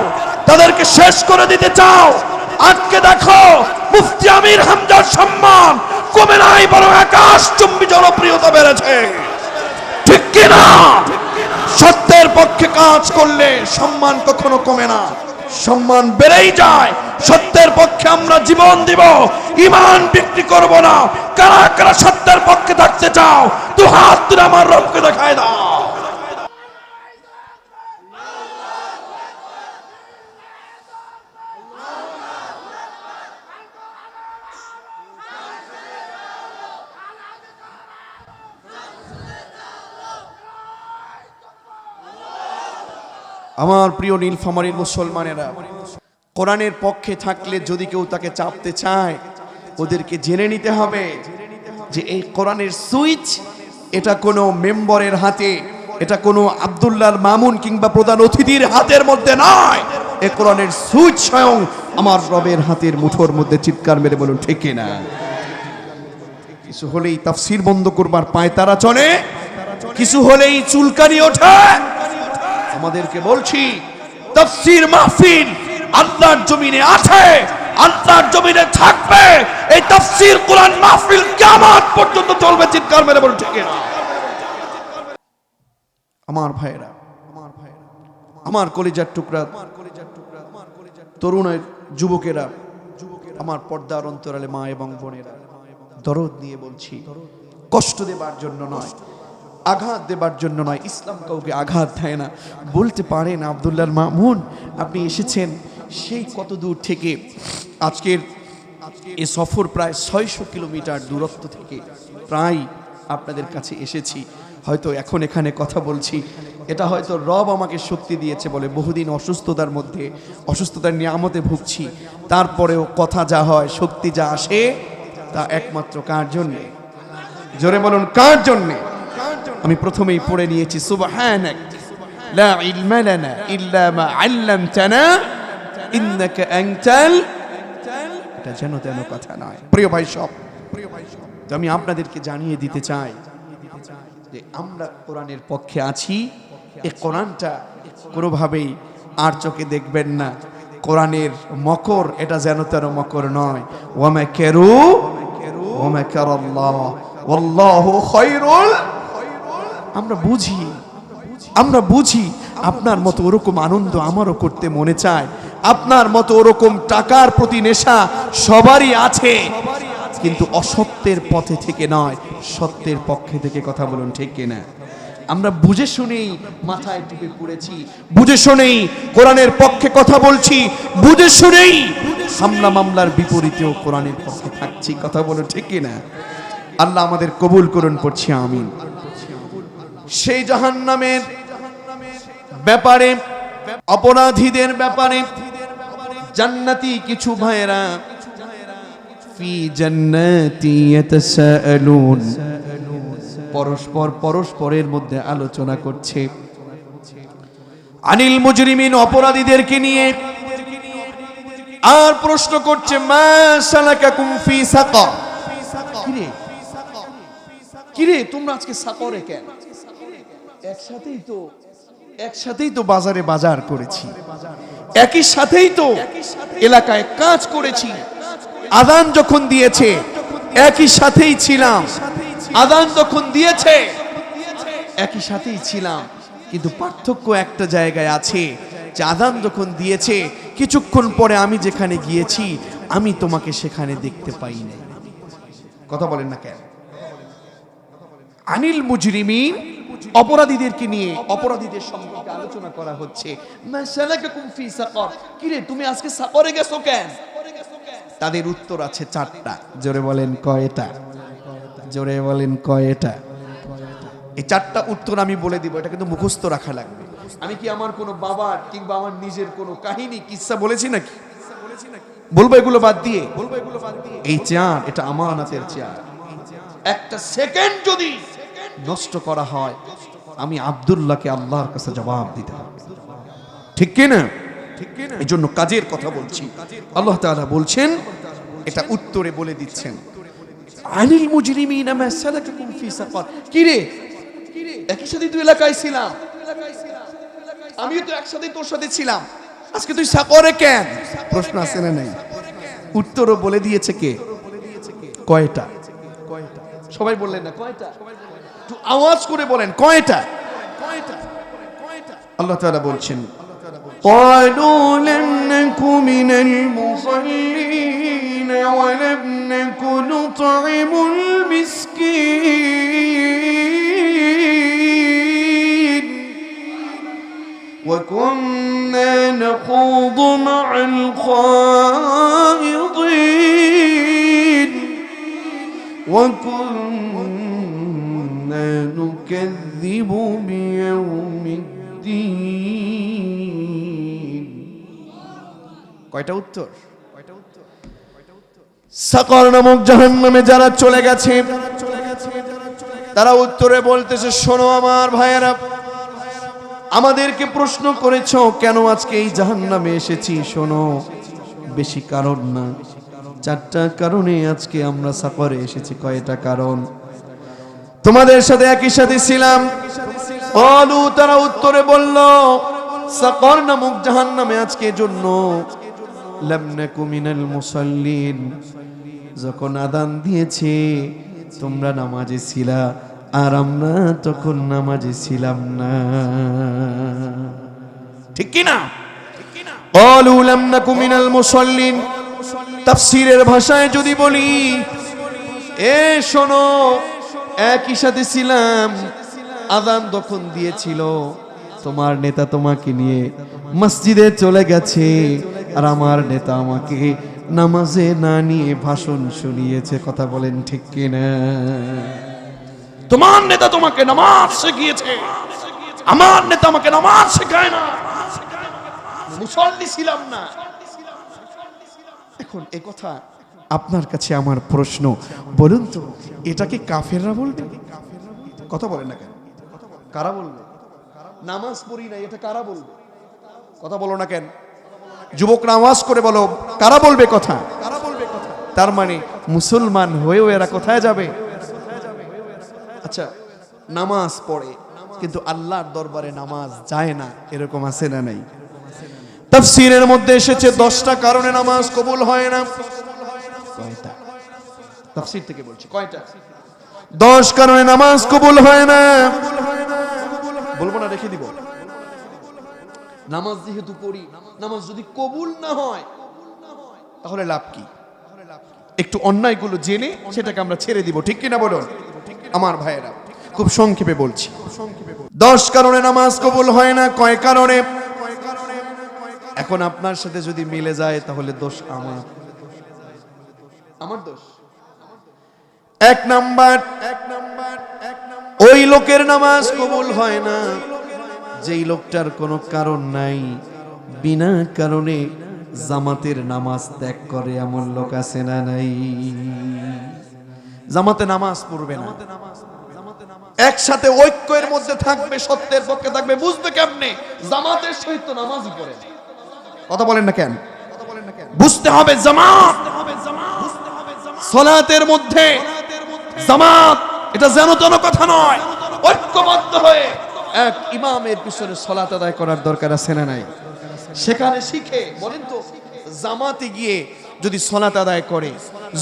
তাদেরকে শেষ করে দিতে চাও, আটকে দেখো মুফতি আমির হামজার সম্মান কমে নাই, বরং আকাশচুম্বী জনপ্রিয়তা বেড়েছে, ঠিক কিনা? সত্যের পক্ষে কাজ করলে সম্মান কখনো কমে না, সম্মান বেড়েই যায়। সত্যের পক্ষে আমরা জীবন দিব, ঈমান বিক্রি করব না। কারা কারা সত্যের পক্ষে থাকতে চাও, দু হাত তুলে আমার রবকে দেখায় দাও। আমার প্রিয় নীলফামারীর মুসলমানেরা, কোরআনের পক্ষে থাকলে যদি কেউ তাকে চাপতে চায়, ওদেরকে জেনে নিতে হবে যে এই কোরআনের সুইচ এটা কোনো মেম্বরের হাতে, এটা কোনো আব্দুল্লাহর মামুন কিংবা প্রধান অতিথির হাতের মধ্যে নয়, এই কোরআনের সুইচ স্বয়ং আমার রবের হাতের মুঠোর মধ্যে। চিৎকার মেরে বলুন ঠিক কিনা? কিছু হলেই তাফসীর বন্ধ করবার পায়তারা চলে, কিছু হলেই চুলকানি ওঠে। আমাদেরকে বলছি, তাফসীর মাহফিল আল্লাহর জমিনে আছে, আল্লাহর জমিনে থাকবে। এই তাফসীর কোরআন মাহফিল কিয়ামত পর্যন্ত চলবে। চিৎকার মেরে বলুন ঠিক কিনা? আমার ভাইরা, আমার কলিজার টুকরা তরুণের যুবকেরা, আমার পর্দার অন্তরালে মা এবং বোনেরা, দরদ নিয়ে বলছি, কষ্ট দেবার জন্য নয়, আঘাত দেবার জন্য নয়। ইসলাম কাউকে আঘাত দেয় না। বলতে পারেন আব্দুল্লাহর মামুন আপনি এসেছেন সেই কত দূর থেকে, আজকের এই সফর প্রায় 600 কিলোমিটার দূরত্ব থেকে প্রায় আপনাদের কাছে এসেছি। হয়তো এখন এখানে কথা বলছি, এটা হয়তো রব আমাকে শক্তি দিয়েছে বলে। বহুদিন অসুস্থতার মধ্যে, অসুস্থতার নিয়ামতে ভুগছি, তারপরেও কথা যা হয়, শক্তি যা আসে, তা একমাত্র কার জন্যে? জোরে বলুন কার জন্যে? আমি প্রথমেই পড়ে নিয়েছি, সুবহানাক লা ইলমা লানা ইল্লা মা আল্লামতানা ইন্নাকা আনতাল, এটা যেন তেন কথা নয়। প্রিয় ভাই সব, তো আমি আপনাদেরকে জানিয়ে দিতে চাই যে আমরা কোরআনের পক্ষে আছি। এই কোরআনটা কোনোভাবেই আর চোখে দেখবেন না। কোরআনের মকর এটা যেন তেন মকর নয়। ওয়া মাকারু ওয়া মাকারাল্লাহ ওয়াল্লাহু খায়রুল। আমরা বুঝি আপনার মতো ওরকম আনন্দ আমারও করতে মনে চায়, আপনার মতো ওরকম টাকার প্রতি নেশা সবারই আছে, কিন্তু অসত্যের পথে থেকে নয়, সত্যের পক্ষে থেকে কথা বলুন, ঠিক কিনা? আমরা বুঝে শুনেই মাথায় টুপি পড়েছি, বুঝে শুনেই কোরআনের পক্ষে কথা বলছি, বুঝে শুনেই হামলা মামলার বিপরীতেও কোরআনের পক্ষে থাকছি, কথা বলুন, ঠিক কিনা? আল্লাহ আমাদের কবুল করুন, পড়ছি আমিন। সেই জাহান্নামের ব্যাপারে, অপরাধীদের ব্যাপারে জান্নাতি কিছু ভাইয়েরা ফি জান্নাতি ইয়াতাসাআলুন, পরস্পরের মধ্যে আলোচনা করছে আনিল মুজরিমিন, অপরাধীদেরকে নিয়ে, আর প্রশ্ন করছে মা সালাকাকুম ফি সাকার, কিরে তোমরা আজকে সাকরে কেন? একসাথেই তো বাজারে বাজার করেছি, একই সাথেই তো এলাকায় কাজ করেছি, আযান যখন দিয়েছে একই সাথেই ছিলাম, আযান যখন দিয়েছে একই সাথেই ছিলাম, কিন্তু পার্থক্য একটা জায়গায় আছে যে আযান যখন দিয়েছে কিছুক্ষণ পরে আমি যেখানে গিয়েছি আমি তোমাকে সেখানে দেখতে পাই নাই। কথা বলেন না কেন? আনিল মুজরিমিন, অপরাধীদেরকে নিয়ে, অপরাধীদের সম্পর্কে আলোচনা করা হচ্ছে। মা সালাকাকুম ফি সাকার, কিরে তুমি আজকে সাকরে গেছো কেন? তাদের উত্তর আছে চারটা। জোরে বলেন কয়টা? জোরে বলেন কয়টা? এই চারটা উত্তর আমি বলে দিব, এটা কিন্তু মুখস্থ রাখা লাগবে। আমি কি আমার কোনো বাবার কিংবা আমার নিজের কোনো কাহিনী কিসসা বলেছি নাকি? বলবো এগুলো বাদ দিয়ে? এই চেয়ার এটা আমানতের চেয়ার, একটা সেকেন্ড যদি নষ্ট করা হয় আমি আব্দুল্লাহকে আল্লাহর কাছে জবাব দিতে হবে, ঠিক কি না? এই জন্য কাজের কথা বলছি। আল্লাহ তাআলা বলছেন, এটা উত্তরে বলে দিচ্ছেন, আনিল মুজরিমিনা মা সালাকাকুম ফি সাকার, কিরে একই সাথে তুই এলাকায় ছিলাম, আমিও তো একসাথে তোর সাথে ছিলাম, আজকে তুই সাকরে কেন? প্রশ্ন আছে না নাই? উত্তরও বলে দিয়েছে কে? কয়টা? সবাই বললেন না কয়টা? একটু আওয়াজ করে বলেন কয়টা? আল্লাহ তাআলা বলছেন, قالوا لم نك من المصلين ولم نك نطعم المسكين وكنا نخوض مع الخائضين وكنا نكذب بيوم الدين। কয়টা উত্তর? সাকর নামক জাহান্নামে যারা চলে গেছে তারা উত্তরে বলতেছে, শোনো আমার ভাইয়েরা, আমাদেরকে প্রশ্ন করেছো কেন আজকে এই জাহান্নামে এসেছি, শোনো বেশি কারণ না, চারটা কারণে আজকে আমরা সাকরে এসেছি। কয়টা কারণ? তোমাদের সাথে একই সাথে ছিলাম। অলু, তারা উত্তরে বলল সাকর নামক জাহান্নামে আজকে জন্য লাম নাকু মিনাল মুসাল্লিন, যখন আযান দিয়েছে তোমরা নামাজে ছিলা আর আমরা তখন নামাজে ছিলাম না, ঠিক কি না? ক্বালু লাম নাকু মিনাল মুসাল্লিন, তাফসীরের ভাষায় যদি বলি, এ শোনো একই সাথে ছিলাম, আযান যখন দিয়েছিল তোমার নেতা তোমাকে নিয়ে মসজিদে চলে গেছে আর আমার নেতা আমাকে নামাজে না নিয়ে ভাষণ শুনিয়েছে। কথা বলেন ঠিক কিনা? তোমার নেতা তোমাকে নামাজ শিখিয়েছে, আমার নেতা আমাকে নামাজ শেখায় না, মুসল্লি ছিলাম না। এখন এই কথা আপনার কাছে আমার প্রশ্ন, বলুন তো এটাকে কাফেররা বলবে? কথা বলেন না কেন? কারা বলবে? নামাজ পড়ি না এটা কারা বলবে? কথা বলো না কেন? যুবকরা আওয়াজ করে বলো, কারা বলবে কথা? তার মানে মুসলমান হয়েও এরা কোথায় যাবে? আচ্ছা, নামাজ পড়ে কিন্তু আল্লাহর দরবারে নামাজ যায় না, এরকম আছে না নাই? তাফসীরের মধ্যে এসেছে 10টা কারণে নামাজ কবুল হয় না। কয়টা? তাফসীর থেকে বলছি, কয়টা? 10 কারণে নামাজ কবুল হয় না। বলবো না, রেখে দিব। নামাজ যেহেতু পড়ি, নামাজ যদি কবুল না হয় তাহলে লাভ কি? একটু অন্যায়গুলো জেনে সেটাকে আমরা ছেড়ে দিব, ঠিক কিনা বলুন আমার ভাইয়েরা? খুব সংক্ষেপে বলছি, 10 কারণে নামাজ কবুল হয় না। কয় কারণে? এখন আপনার সাথে যদি মিলে যায় তাহলে দোষ আমার দোষ। 1 নাম্বার, ওই লোকের নামাজ কবুল হয় না যেই লোকটার কোনো কারণ নাই, বিনা কারণে জামাতের নামাজ ত্যাগ করে। এমন লোক আছে না নাই? জামাতে নামাজ পড়বে না, একসাথে ঐক্যের মধ্যে থাকবে, সত্যের পক্ষে থাকবে, বুঝবে কেমনে? জামাতের সহিত নামাজই পড়ে। কথা বলেন না কেন? বুঝতে হবে জামাত, সালাতের মধ্যে জামাত এটা যেন তেন কথা নয়। ঐক্যবদ্ধ হয়ে এক ইমামের পিছনে সালাত আদায় করার দরকার আছে না নাই? সেখানে শিখে বলেন তো, জামাতে গিয়ে যদি সালাত আদায় করে,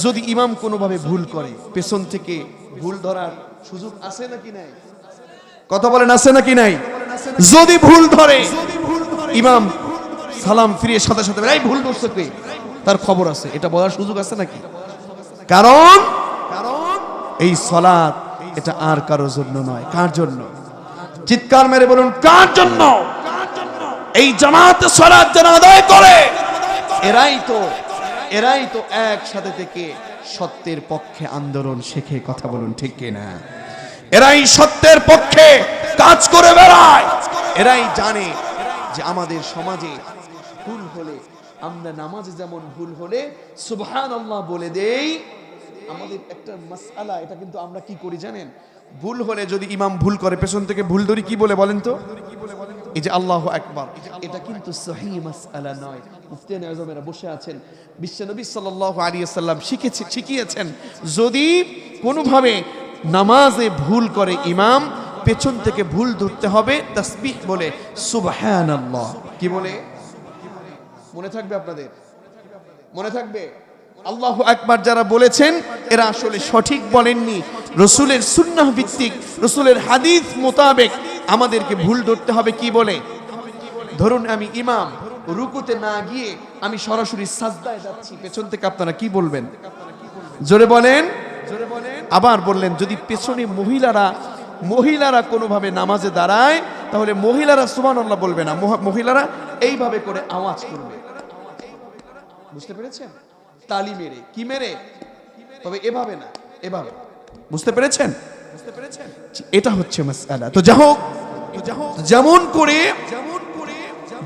যদি ইমাম কোনোভাবে ভুল করে, পেছন থেকে ভুল ধরার সুযোগ আছে নাকি নাই? কথা বলেন, আছে নাকি নাই? যদি ভুল ধরে, ইমাম সালাম ফিরিয়ে সাথে সাথে এই ভুল করছে কে, তার খবর আছে, এটা বলার সুযোগ আছে নাকি? কারণ এই সালাত এটা আর কারোর জন্য নয়। কার জন্য? চিৎকার মেরে বলুন, কার জন্য? এই জামাতে সালাত যারা আদায় করে এরাই তো একসাথে থেকে সত্যের পক্ষে আন্দোলন শেখে। কথা বলুন ঠিক কিনা? এরাই সত্যের পক্ষে কাজ করে বেড়ায়। এরাই জানে যে আমাদের সমাজে ভুল হলে, আমরা নামাজে যেমন ভুল হলে সুবহানাল্লাহ বলে দেই, আমাদের একটা মাসআলা, এটা কিন্তু আমরা কি করি জানেন? ভুল হলে যদি ইমাম ভুল করে, পেছন থেকে ভুল ধরি, কি বলে বলেন তো? এই যে আল্লাহু আকবার, এটা কিন্তু সহিহ মাসআলা নয়। মুফতি আযমেরা বসে আছেন, বিশ্বনবী সাল্লাল্লাহু আলাইহি ওয়াসাল্লাম শিখিয়েছেন, যদি কোনোভাবে নামাজে ভুল করে ইমাম, পেছন থেকে ভুল ধরতে হবে, তাসবিহ বলে সুবহানাল্লাহ। কি বলে? মনে থাকবে আপনাদের? মনে থাকবে? আল্লাহু আকবার যারা বলেছেন এরা আসলে সঠিক বলেননি। রাসূলের সুন্নাহ ভিত্তিক, রাসূলের হাদিস মোতাবেক আমাদেরকে ভুল ধরতে হবে। কি বলে? ধরুন আমি ইমাম, রুকুতে না গিয়ে আমি সরাসরি সাজদায় যাচ্ছি, পেছন থেকে আপনারা কি বলবেন? জোরে বলেন। আবার বললেন, যদি পেছনে মহিলারা কোনোভাবে নামাজে দাঁড়ায়, তাহলে মহিলারা সুবহানাল্লাহ বলবে না, মহিলারা এইভাবে করে আওয়াজ করবে। বুঝতে পেরেছেন? তালি মেরে, কি মেরে? তবে এভাবে না, এভাবে। বুঝতে পেরেছেন? এটা হচ্ছে মাসআলা। তো যাই হোক,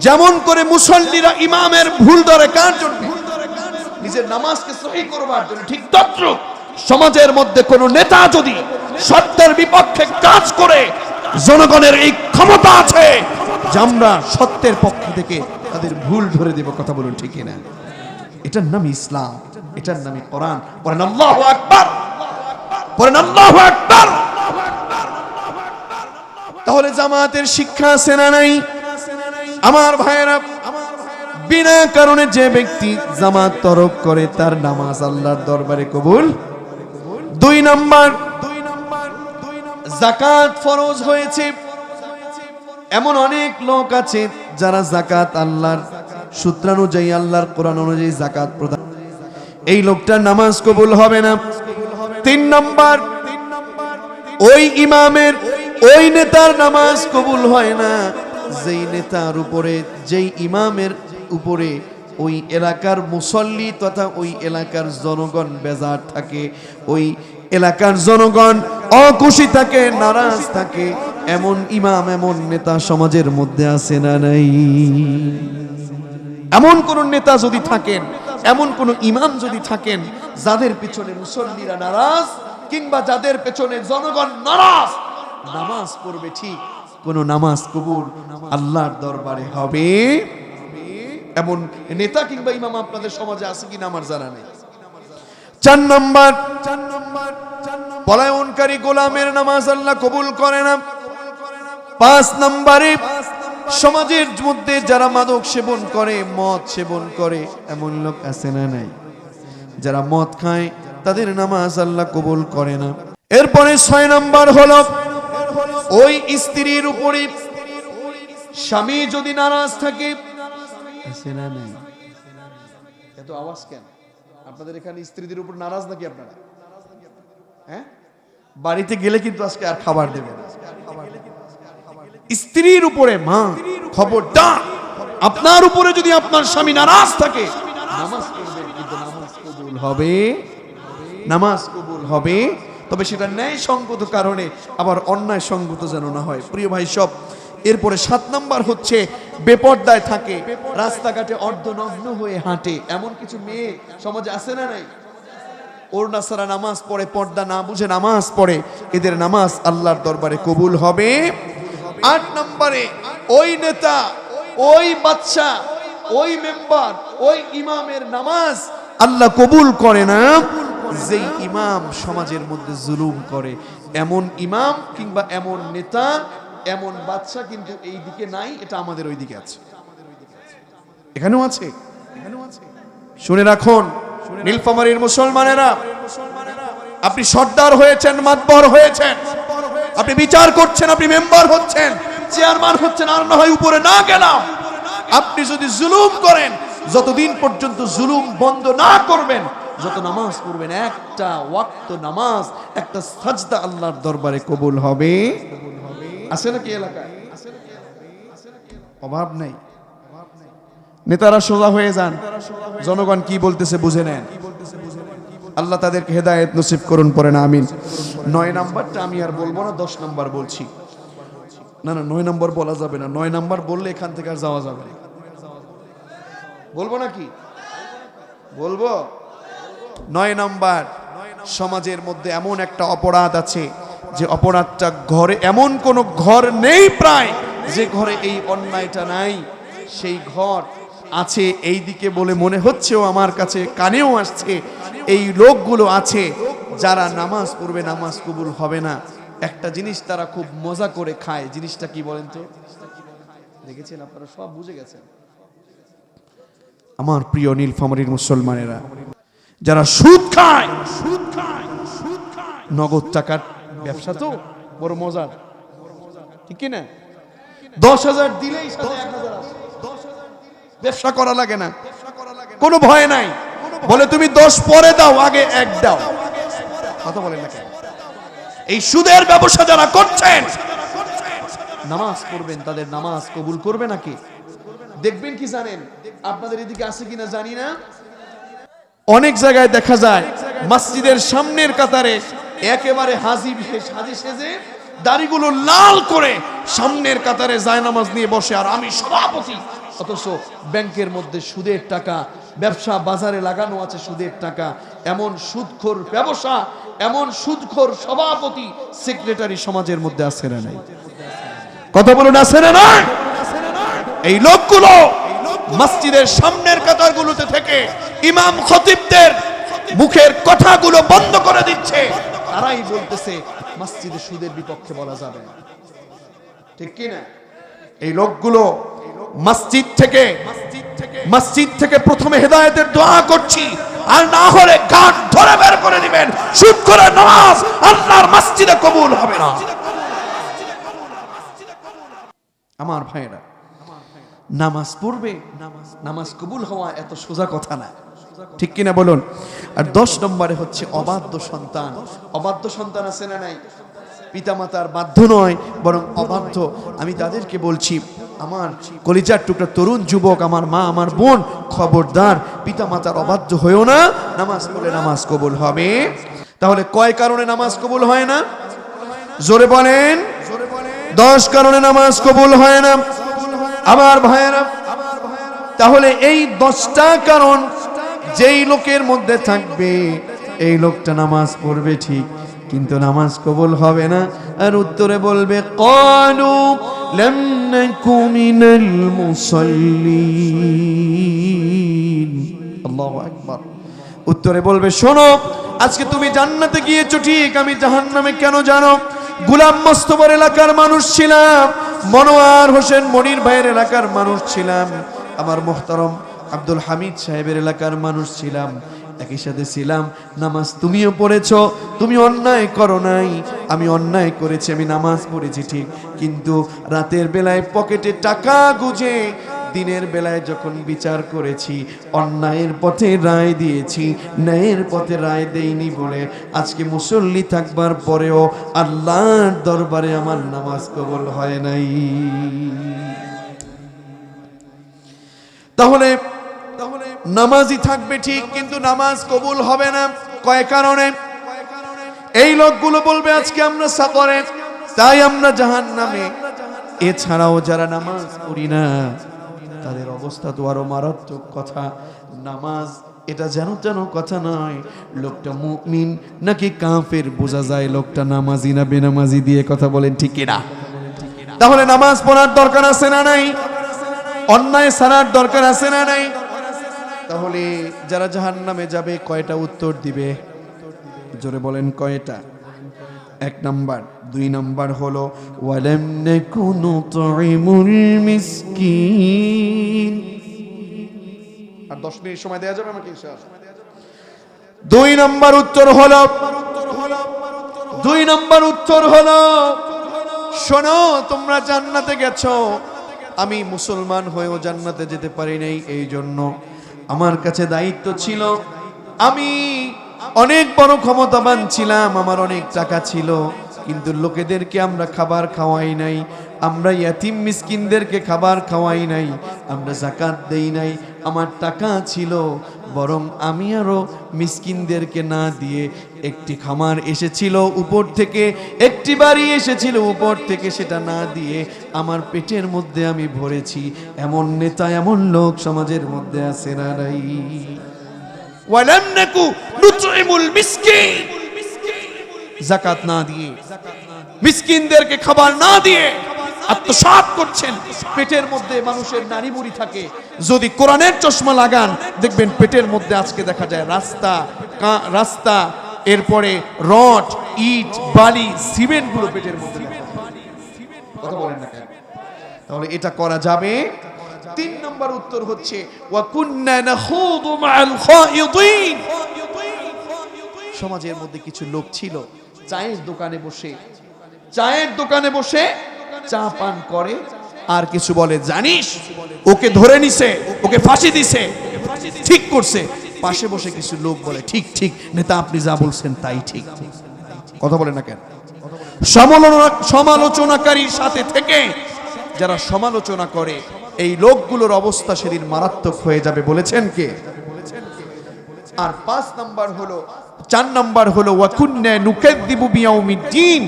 যেমন করে মুসল্লিরা ইমামের ভুল ধরে কার জন্য? নিজের নামাজকে সহিহ করবার জন্য। ঠিক তদ্রুপ সমাজের মধ্যে কোন নেতা যদি সত্যের বিপক্ষে কাজ করে, জনগণের এই ক্ষমতা আছে যে আমরা সত্যের পক্ষ থেকে তাদের ভুল ধরে দেব। কথা বলুন ঠিক কিনা? এটার নাম ইসলাম, এটার নামই কোরআন। পড়েন আল্লাহু আকবার, পড়েন আল্লাহু আকবার। তাহলে জামাতের শিক্ষা আছে না নাই? আমার ভাইয়েরা, বিনা কারণে যে ব্যক্তি জামাত তরক করে তার নামাজ আল্লাহর দরবারে কবুল। 2 নাম্বার, যাকাত ফরজ হয়েছে। এমন অনেক লোক আছে যারা যাকাত আল্লাহর সূত্রানুযায়ী, আল্লাহর কোরআন অনুযায়ী যাকাত প্রদান, এই লোকটার নামাজ কবুল হবে না। 3 নাম্বার, ওই ইমামের, ওই নেতার নামাজ কবুল হয় না যেই নেতার উপরে, যেই ইমামের উপরে ওই এলাকার মুসল্লি তথা ওই এলাকার জনগণ বেজার থাকে, ওই এলাকার জনগণ অখুশি থাকে, নারাজ থাকে। এমন ইমাম, এমন নেতা সমাজের মধ্যে আছে না নাই? এমন কোন নেতা যদি থাকেন, এমন কোন ইমাম যদি থাকেন যাদের পিছনে মুসল্লিরা নারাজ, কিংবা যাদের পেছনে জনগণ নারাজ, নামাজ পড়বে ঠিক, কোন নামাজ কবুল আল্লাহর দরবারে হবে এমন নেতা কিংবা ইমাম আপনাদের সমাজে আছে কিনা আমার জানা নেই। 4 নম্বর, পলায়নকারী গোলামের নামাজ আল্লাহ কবুল করে না। 5 নম্বরে, সমাজের মধ্যে যারা মাদক সেবন করে, মদ সেবন করে, এমন লোক আছে না নাই? যারা মদ খায় তাদের নামাজ আল্লাহ কবুল করে না। এরপরে 6 নম্বর হলো, ওই স্ত্রীর উপরে স্বামী যদি নারাজ থাকে, আছে না নাই? এত আওয়াজ কেন? আপনাদের এখানে স্ত্রীদের উপর নারাজ নাকি আপনারা? হ্যাঁ, বাড়িতে গেলে কিন্তু আজকে আর খাবার দেবে না। স্ত্রীর উপরে মা, খবরদার, আপনার উপরে যদি আপনার স্বামী নারাজ থাকে, নামাজ পড়বেন, কিন্তু নামাজ কবুল হবে, নামাজ কবুল হবে, তবে সেটা ন্যায় সঙ্গত কারণে, আবার অন্যায় সঙ্গত যেন না হয়। প্রিয় ভাই সব, এরপরে 7 নম্বর হচ্ছে বেপর্দায় থাকে, রাস্তাঘাটে অর্ধনগ্ন হয়ে হাঁটে, এমন কিছু মেয়ে সমাজে আছে না নাই? ওড়না ছাড়া নামাজ পড়ে, পর্দা না বুঝে নামাজ পড়ে, এদের নামাজ আল্লাহর দরবারে কবুল হবে। 8 নম্বরে, ওই নেতা, ওই বাদশা, ওই মেম্বার, ওই ইমামের নামাজ আল্লাহ কবুল করে না যেই ইমাম সমাজের মধ্যে জুলুম করে। এমন ইমাম কিংবা এমন নেতা, এমন বাদশা কিন্তু এই দিকে নাই, এটা আমাদের ওই দিকে আছে, এখানেও আছে। শুনে রাখুন নীলফামারীর মুসলমানেরা, আপনি সর্দার হয়েছেন, মাতবর হয়েছেন, আপনি বিচার করছেন, আপনি মেম্বার হচ্ছেন, চেয়ারম্যান হচ্ছেন, আর না হয় উপরে না গেলাম, আপনি যদি জুলুম করেন, যতদিন পর্যন্ত জুলুম বন্ধ না করবেন, যত নামাজ পড়বেন, একটা ওয়াক্ত নামাজ, একটা সাজদা আল্লাহর দরবারে কবুল হবে। আছে নাকি এলাকায়? অভাব নাই। নেতারা সোজা হয়ে যান, জনগণ কি বলতেছে বুঝে নেন। আল্লাহ তাদেরকে হেদায়েত নসিব করুন, পড়েন আমিন। 9 নাম্বারটা আমি আর বলবো না, 10 নাম্বার বলছি। না না, 9 নাম্বার বলা যাবে না, 9 নাম্বার বললে এখান থেকে আর যাওয়া যাবে না। বলবো নাকি? বলবো। 9 নাম্বার, সমাজের মধ্যে এমন একটা অপরাধ আছে, যে অপরাধটা ঘরে, এমন কোন ঘর নেই প্রায় যে ঘরে এই অন্যায়টা নাই। সেই ঘর আছে এই দিকে বলে মনে হচ্ছেও, আমার কাছে কানেও আসছে, এই লোকগুলো আছে যারা নামাজ পড়বে, নামাজ কবুল হবে না। একটা জিনিস তারা খুব মজা করে খায়, জিনিসটা কি বলেন তো? দেখেছেন আপনারা, সব বুঝে গেছেন। আমার প্রিয় নীলফামারীর মুসলমানেরা, যারা সুদ খায়, নগদ টাকার ব্যবসা তো বড় মজার, ঠিক কি না? 10,000 দিলেই সাথে 1,000 আসে, ব্যবসা করা লাগে না, কোনো ভয় নাই। বলে তুমি 10 পরে দাও, আগে 1 দাও। কথা বলেন না কেন? এই সুদের ব্যবসা যারা করছেন, নামাজ পড়বেন, তাদের নামাজ কবুল করবে নাকি? দেখবেন কি জানেন, আপনাদের এদিকে আছে কিনা জানি না, অনেক জায়গায় দেখা যায় মসজিদের সামনের কাতারে একেবারে হাজি সেজে, দাড়িগুলো লাল করে সামনের কাতারে জায়নামাজ নিয়ে বসে, আর আমি সভাপতি, অথচ ব্যাংকের মধ্যে সুদের টাকা, ব্যবসা বাজারে লাগানো আছে সুদের টাকা। এমন সুদখোর ব্যবসা, এমন সুদখোর সভাপতি, সেক্রেটারি সমাজের মধ্যে আছে না নাই? কথা বলুন, আছে না নাই? এই লোকগুলো মসজিদের সামনের কাতারগুলোতে থেকে ইমাম খতিবদের মুখের কথাগুলো বন্ধ করে দিচ্ছে। তারাই বলতেছে মসজিদে সুদের বিপক্ষে বলা যাবে না, ঠিক কি না? এই লোকগুলো মসজিদ থেকে প্রথমে হেদায়েতের দোয়া করছি, আর না হলে গাঁট ধরে বের করে দিবেন। সুদ করে নামাজ আল্লাহর মসজিদে কবুল হবে না। আমার ভাইরা, নামাজ পড়বে, নামাজ কবুল হওয়া এত সোজা কথা না, ঠিক কিনা বলুন? আর 10 নম্বরে হচ্ছে অবাধ্য সন্তান। অবাধ্য সন্তান আছে না নাই? পিতামাতার বাধ্য নয়, বরং অবাধ্য। আমি তাদেরকে বলছি, আমার কলিজার টুকরা তরুণ যুবক, আমার মা, আমার বোন, খবরদার, পিতামাতার অবাধ্য হয়েও না। নামাজ পড়লে নামাজ কবুল হবে। তাহলে কয় কারণে নামাজ কবুল হয় না? জোরে বলেন। 10 কারণে নামাজ কবুল হয় না। আমার ভাইয়েরা, তাহলে এই 10টা কারণ যেই লোকের মধ্যে থাকবে, এই লোকটা নামাজ পড়বে ঠিক, কিন্তু নামাজ কবুল হবে না। আর উত্তরে বলবে, ক্বালু لم نك من المصلين আল্লাহু আকবার। উত্তরে বলবে, শোনো, আজকে তুমি জান্নাতে গিয়েছো ঠিক, আমি জাহান্নামে কেন জানো? গোলাম মোস্তফার এলাকার মানুষ ছিলাম, মনোয়ার হোসেন মনির ভাইয়ের এলাকার মানুষ ছিলাম, আমার মুহতারম আব্দুল হামিদ সাহেবের এলাকার মানুষ ছিলাম, একই সাথে ছিলাম। নামাজ তুমিও পড়েছো, তুমি অন্যায় করো নাই, আমি অন্যায় করেছি, আমি নামাজ পড়েছি ঠিক, কিন্তু রাতের বেলায় পকেটে টাকা গুজে দিনের বেলায় যখন বিচার করেছি, অন্যায়ের পথে রায় দিয়েছি, ন্যায়ের পথে রায় দেইনি বলে আজকে মুসল্লি থাকবার পরেও আল্লাহর দরবারে আমার নামাজ কবুল হয় নাই। তাহলে নামাজই থাকবে ঠিক, কিন্তু নামাজ কবুল হবে না কয় কারণে? এই লোকগুলো বলবে আজকে আমরা সাকরে, তাই আমরা জাহান্নামে। এছাড়াও যারা নামাজ পড়ি না তাদের অবস্থা তো আরো মারাত্মক। কথা, নামাজ এটা যেন তেন কথা নয়, লোকটা মুমিন নাকি কাফের বোঝা যায় লোকটা নামাজি না বেনামাজি দিয়ে। কথা বলেন ঠিক কিনা? তাহলে নামাজ পড়ার দরকার আছে না নাই? অন্যায় ছাড়ার দরকার আছে না নাই? তাহলে যারা জাহান্নামে যাবে কয়টা উত্তর দিবে? জোরে বলেন কয়টা? 1 নাম্বার। 2 নাম্বার হলো ওয়ালাম নাকুনু তুইমুল মিসকিন। আর 10 মিনিট সময় দেয়া যাবে আমাকে ইনশাআল্লাহ। 2 নাম্বার উত্তর হলো, 2 নাম্বার উত্তর হলো, শোনো, তোমরা জান্নাতে গেছো, আমি মুসলমান হয়েও জান্নাতে যেতে পারি নাই। এই জন্য আমার কাছে দায়িত্ব ছিল, আমি অনেক বড় ক্ষমতাবান ছিলাম, আমার অনেক টাকা ছিল, কিন্তু লোকেদেরকে আমরা খাবার খাওয়াই নাই, আমরা ইয়াতিম মিসকিনদেরকে খাবার খাওয়াই নাই, আমরা যাকাত দেই নাই। আমার টাকা ছিল, বরং আমি আরো মিসকিনদেরকে না দিয়ে, একটি খামার এসেছিল উপর থেকে, একটি বাড়ি এসেছিল উপর থেকে, সেটা না দিয়ে আমার পেটের মধ্যে আমি ভরেছি। এমন নেতা, এমন লোক সমাজের মধ্যে আছে না নাই? ওয়ালাম নাকু নুতইমুল মিসকিন, যাকাত না দিয়ে, মিসকিনদেরকে খাবার না দিয়ে আত্মসাৎ করছেন। পেটের মধ্যে মানুষের নাড়ি মুড়ি থাকে, যদি কোরআনের চশমা লাগান দেখবেন পেটের মধ্যে আজকে দেখা যায় রাস্তা, এরপরে রড, ইট, বালি, সিমেন্ট গুলো পেটের মধ্যে দেখা যায়। কথা বলেন না কেন? তাহলে এটা করা যাবে? 3 নম্বর উত্তর হচ্ছে ওয়া কুন্না নাখুদু মাআল খায়িদিন। সমাজের মধ্যে কিছু লোক ছিল চায়ের দোকানে বসে চা পান করে, আর কিছু বলে, জানিস ওকে ধরে নিছে, ওকে ফাঁসি দিছে, ঠিক করছে। পাশে বসে কিছু লোক বলে, ঠিক ঠিক নেতা, আপনি যা বলছেন তাই ঠিক। কথা বলে না কেন? সমালোচনাকারীর সাথে থেকে যারা সমালোচনা করে, এই লোকগুলোর অবস্থা সেদিন মারাত্মক হয়ে যাবে। বলেছেন কে? আর 4 নাম্বার হলো ওয়া কুন্না নুকাযযিবু বিয়াউমিদ্দিন।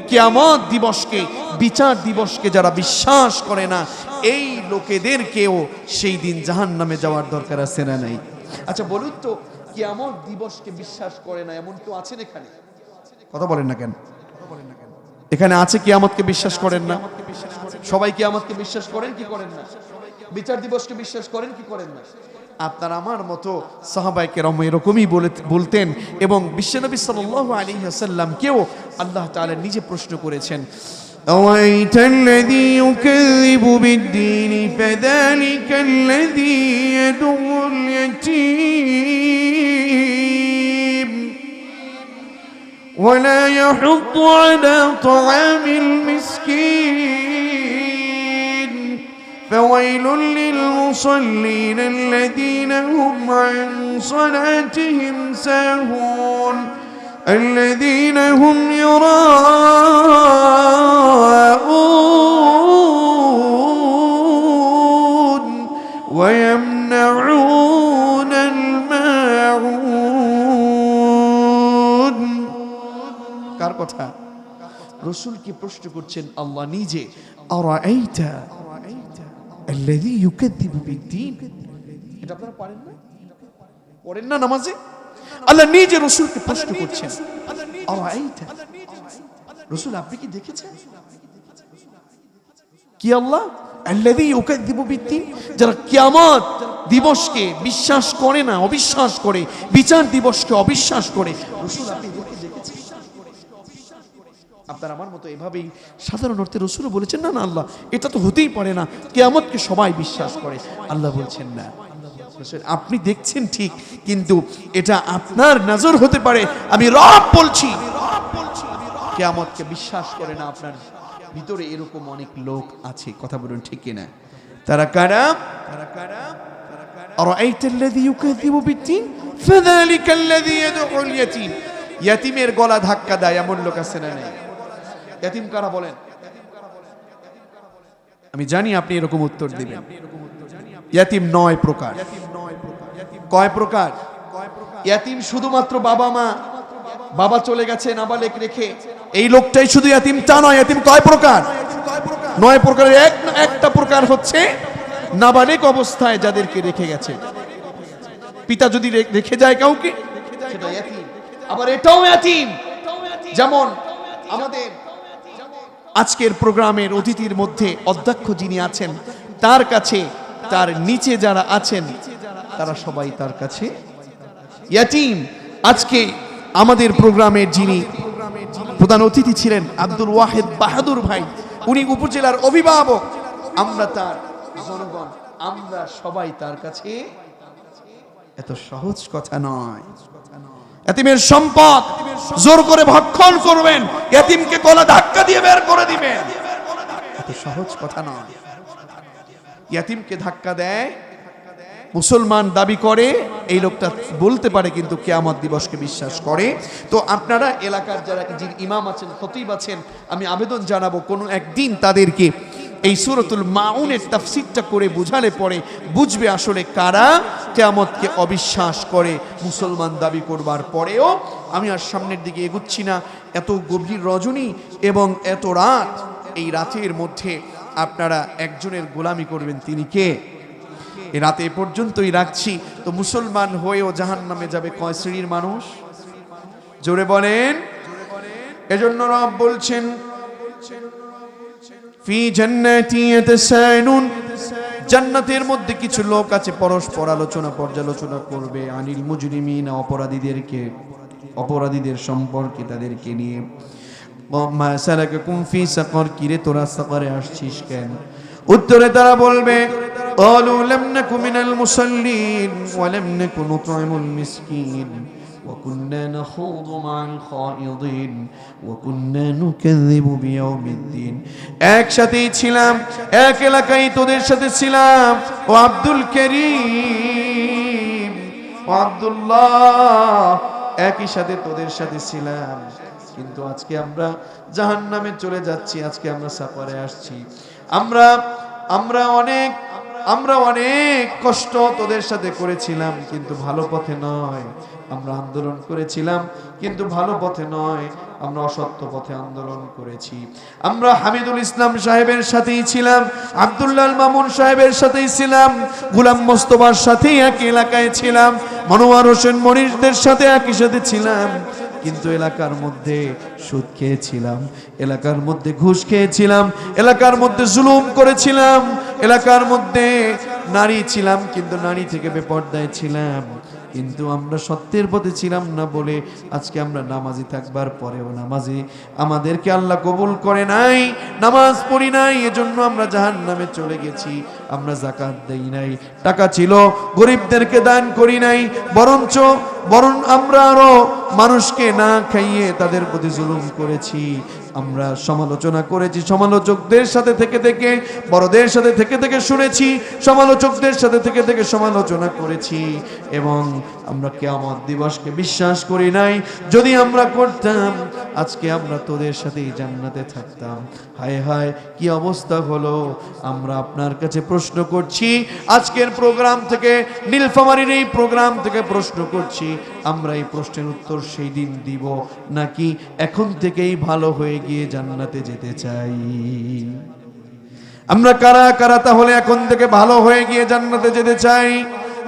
কিয়ামত দিবসকে, বিচার দিবসকে যারা বিশ্বাস করে না, এই লোকেদেরকেও সেই দিন জাহান্নামে যাওয়ার দরকার আছে না নাই? আচ্ছা বলুন তো, কিয়ামত দিবসকে বিশ্বাস করে না এমন কেউ আছেন এখানে? কথা বলেন না কেন? এখানে আছে কিয়ামতকে বিশ্বাস করেন না? সবাই কিয়ামতকে বিশ্বাস করেন কি করেন না? বিচার দিবসকে বিশ্বাস করেন কি করেন না? আপনার আমার মতো সাহাবায়ে কেরাম এরকমই বলতেন, এবং বিশ্বনবী সাল্লাল্লাহু আলাইহি ওয়াসাল্লামকেও আল্লাহ তাআলা নিজে প্রশ্ন করেছেন, আওয়াইতাল্লাযী ইউকাযযিবু বিদ্দীন ফাযালিকাল্লাযী ইয়াদুল ইয়াতীম ওয়া লা ইয়াহুদ্দু আলা তাআমিল মিসকিন ফাওয়াইলুল লিল মুসাল্লিন الذين هم عن صلاتهم ساهون الذين هم يراءون ويمنعون الماعون। কার কথা? রাসূলকে প্রশ্ন করছেন আল্লাহ নিজে, আরাআইতা الذي يكذب بالدين। এটা আপনারা পড়েন না নামাজে? আল্লাহ নিজে রাসূলকে প্রশ্ন করছেন, আরাআইতা, রাসূল আপনি কি দেখেছেন? কি আল্লাহ? আল্লাযী ইউকাযযিবু বিদ্দীন, যারা কিয়ামত দিবসকে বিশ্বাস করে না, অবিশ্বাস করে, বিচার দিবসকে অবিশ্বাস করে। রাসূল আপনি দেখেছেন? আপনার আমার মতো এভাবেই সাধারণ অর্থে রাসূল বলেছেন না না আল্লাহ এটা তো হতেই পারে না, কিয়ামতকে সবাই বিশ্বাস করে। আল্লাহ বলছেন না, আপনি দেখছেন ঠিক, কিন্তু এটা আপনার নজর হতে পারে। আমি রব বলছি কিয়ামতকে বিশ্বাস করে না আপনার ভিতরে এরকম অনেক লোক আছে। কথা বলুন ঠিক কিনা? তারা কারা? আরাআইতাল্লাযী ইউকাযযিবু বিদ্দীন ফাযালিকাল্লাযী ইয়াদউল ইয়াতীম। ইয়াতীমের গলা ধাক্কা দেয় এমন লোক আছে না নেই? ইয়াতীম কারা বলেন? আমি জানি আপনি এরকম উত্তর দিবেন। ইয়াতীম 9 প্রকার। কয় প্রকার? ইয়াতীম শুধুমাত্র বাবা মা, বাবা চলে গেছে নাবালেক রেখে, এই লোকটাই শুধু ইয়াতীম তা নয়। ইয়াতীম কয় প্রকার? 9 প্রকারের একটা প্রকার হচ্ছে নাবালেক অবস্থায় যাদেরকে রেখে গেছে। পিতা যদি রেখে যায় কাউকে, সেটা ইয়াতীম। আবার এটাও ইয়াতীম, যেমন আমাদের আজকের প্রোগ্রামের অতিথির মধ্যে অধ্যক্ষ যিনি আছেন, তার কাছে তার নিচে যারা আছেন তারা সবাই তার কাছে ইয়াতীম। আজকে আমাদের প্রোগ্রামের যিনি প্রধান অতিথি ছিলেন আব্দুল ওয়াহিদ বাহাদুর ভাই, উনি উপজেলার অভিভাবক। আমরা তার জনগণ, আমরা সবাই তার কাছে। এত সহজ কথা নয়। ইয়াতীমের সম্পদ জোর করে ভক্ষণ করবেন, ইয়াতীমকে গলা ধাক্কা দিয়ে বের করে দিবেন, এত সহজ কথা নয়। ইয়াতীমকে ধাক্কা দেয় মুসলমান দাবি করে, এই লোকটা বলতে পারে কিন্তু কিয়ামত দিবসকে বিশ্বাস করে। তো আপনারা এলাকার যারা যিনি ইমাম আছেন, খতিব আছেন, আমি আবেদন জানাবো কোনো একদিন তাদেরকে এই সূরাতুল মাউনের তাফসীরটা করে বুঝালে পরে বুঝবে আসলে কারা কিয়ামতকে অবিশ্বাস করে মুসলমান দাবি করবার পরেও। আমি আর সামনের দিকে এগুচ্ছি না, এত গভীর রজনী এবং এত রাত, এই রাতের মধ্যে আপনারা একজনের গোলামি করবেন, তিনি কে? এই রাতে এ পর্যন্তই রাখছি। তো মুসলমান হয়েও জাহান্নামে যাবে কয় শ্রেণীর মানুষ? জোরে বলেন। এজন্য রব বলছেন ফি জান্নাতি ইয়াতাসাআলুন, জান্নাতের মধ্যে কিছু লোক আছে পরস্পর পর্যালোচনা করবে আনিল মুজরিমিনা, অপরাধীদের সম্পর্কে, তাদেরকে নিয়ে। মা সালাকাকুম ফি সাকার, কিরে তোরা সাকারে আসছিস কেন? উত্তরে তারা বলবে ক্বালু লাম নাকু মিনাল মুসাল্লিন ওয়া লাম নাকু নুত'ইমুল মিসকিন ওয়া কুন্না নাখুযু মা'আল খায়িদিন ওয়া কুন্না নুকাযযিবু বিয়াউমিদ্দিন। একসাথেই ছিলাম, এক এলাকায় তোদের সাথে ছিলাম। ও আব্দুল করিম, ও আব্দুল্লাহ, একই সাথে তোদের সাথে ছিলাম, কিন্তু আজকে আমরা জাহান্নামে চলে যাচ্ছি, আজকে আমরা সাফারে আসছি। আমরা অনেক কষ্ট তোদের সাথে করেছিলাম, কিন্তু ভালো পথে নয়। আমরা আন্দোলন করেছিলাম, কিন্তু ভালো পথে নয়, আমরা অসত্য পথে আন্দোলন করেছি। আমরা হামিদুল ইসলাম সাহেবের সাথেই ছিলাম, আব্দুল্লাহ মামুন সাহেবের সাথেই ছিলাম, গোলাম মোস্তফার সাথেই একই এলাকায় ছিলাম, মনোয়ার হোসেন মনিরদের সাথে একই সাথে ছিলাম, কিন্তু এলাকার মধ্যে সুদ খেয়েছিলাম, এলাকার মধ্যে ঘুষ খেয়েছিলাম, এলাকার মধ্যে জুলুম করেছিলাম, এলাকার মধ্যে নারী ছিলাম, কিন্তু নারী থেকে বেপর্দায় ছিলাম। কিন্তু আমরা সত্যের পথে ছিলাম না বলে আজকে আমরা নামাজি থাকবার পরেও নামাজি আমাদেরকে আল্লাহ কবুল করে নাই, নামাজ পড়ি নাই, এজন্য আমরা জাহান্নামে চলে গেছি। আমরা যাকাত দেই নাই, টাকা ছিল গরিবদেরকে দান করি নাই, বরং আমরা আরো মানুষকে না খাইয়ে তাদের প্রতি জুলুম করেছি। আমরা সমালোচনা করেছি, সমালোচকদের সাথে থেকে বড়দের সাথে থেকে শুনেছি, সমালোচকদের সাথে থেকে সমালোচনা করেছি, এবং আমরা কিয়ামত দিবসকে বিশ্বাস করি নাই। যদি আমরা করতাম আজকে আমরা তোদের সাথেই জান্নাতে থাকতাম। হায় হায় কি অবস্থা হলো। আমরা আপনার কাছে প্রশ্ন করছি, আজকের প্রোগ্রাম থেকে, নীলফামারীর এই প্রোগ্রাম থেকে প্রশ্ন করছি, আমরা এই প্রশ্নের উত্তর সেই দিন দিব নাকি এখন থেকেই ভালো হয়ে গিয়ে জান্নাতে যেতে চাই? আমরা কারা কারা তাহলে এখন থেকে ভালো হয়ে গিয়ে জান্নাতে যেতে চাই?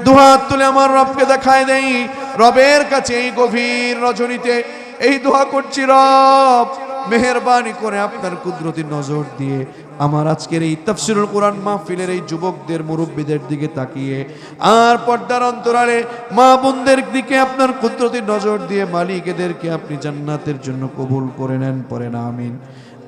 দুহাত তুলে আমার রবকে দেখায় দেই। রবের কাছে এই গভীর রজনীতে এই দোয়া করছি, রব মেহেরবানি করে আপনার কুদরতি নজর দিয়ে আমার আজকের এই তাফসীরুল কোরআন মাহফিলের এই যুবকদের মুরব্বীদের দিকে তাকিয়ে আর পর্দার অন্তরালে মা বোনদের দিকে আপনার কুদরতি নজর দিয়ে মালিক এদেরকে আপনি জান্নাতের জন্য কবুল করে নেন, পড়েন আমিন।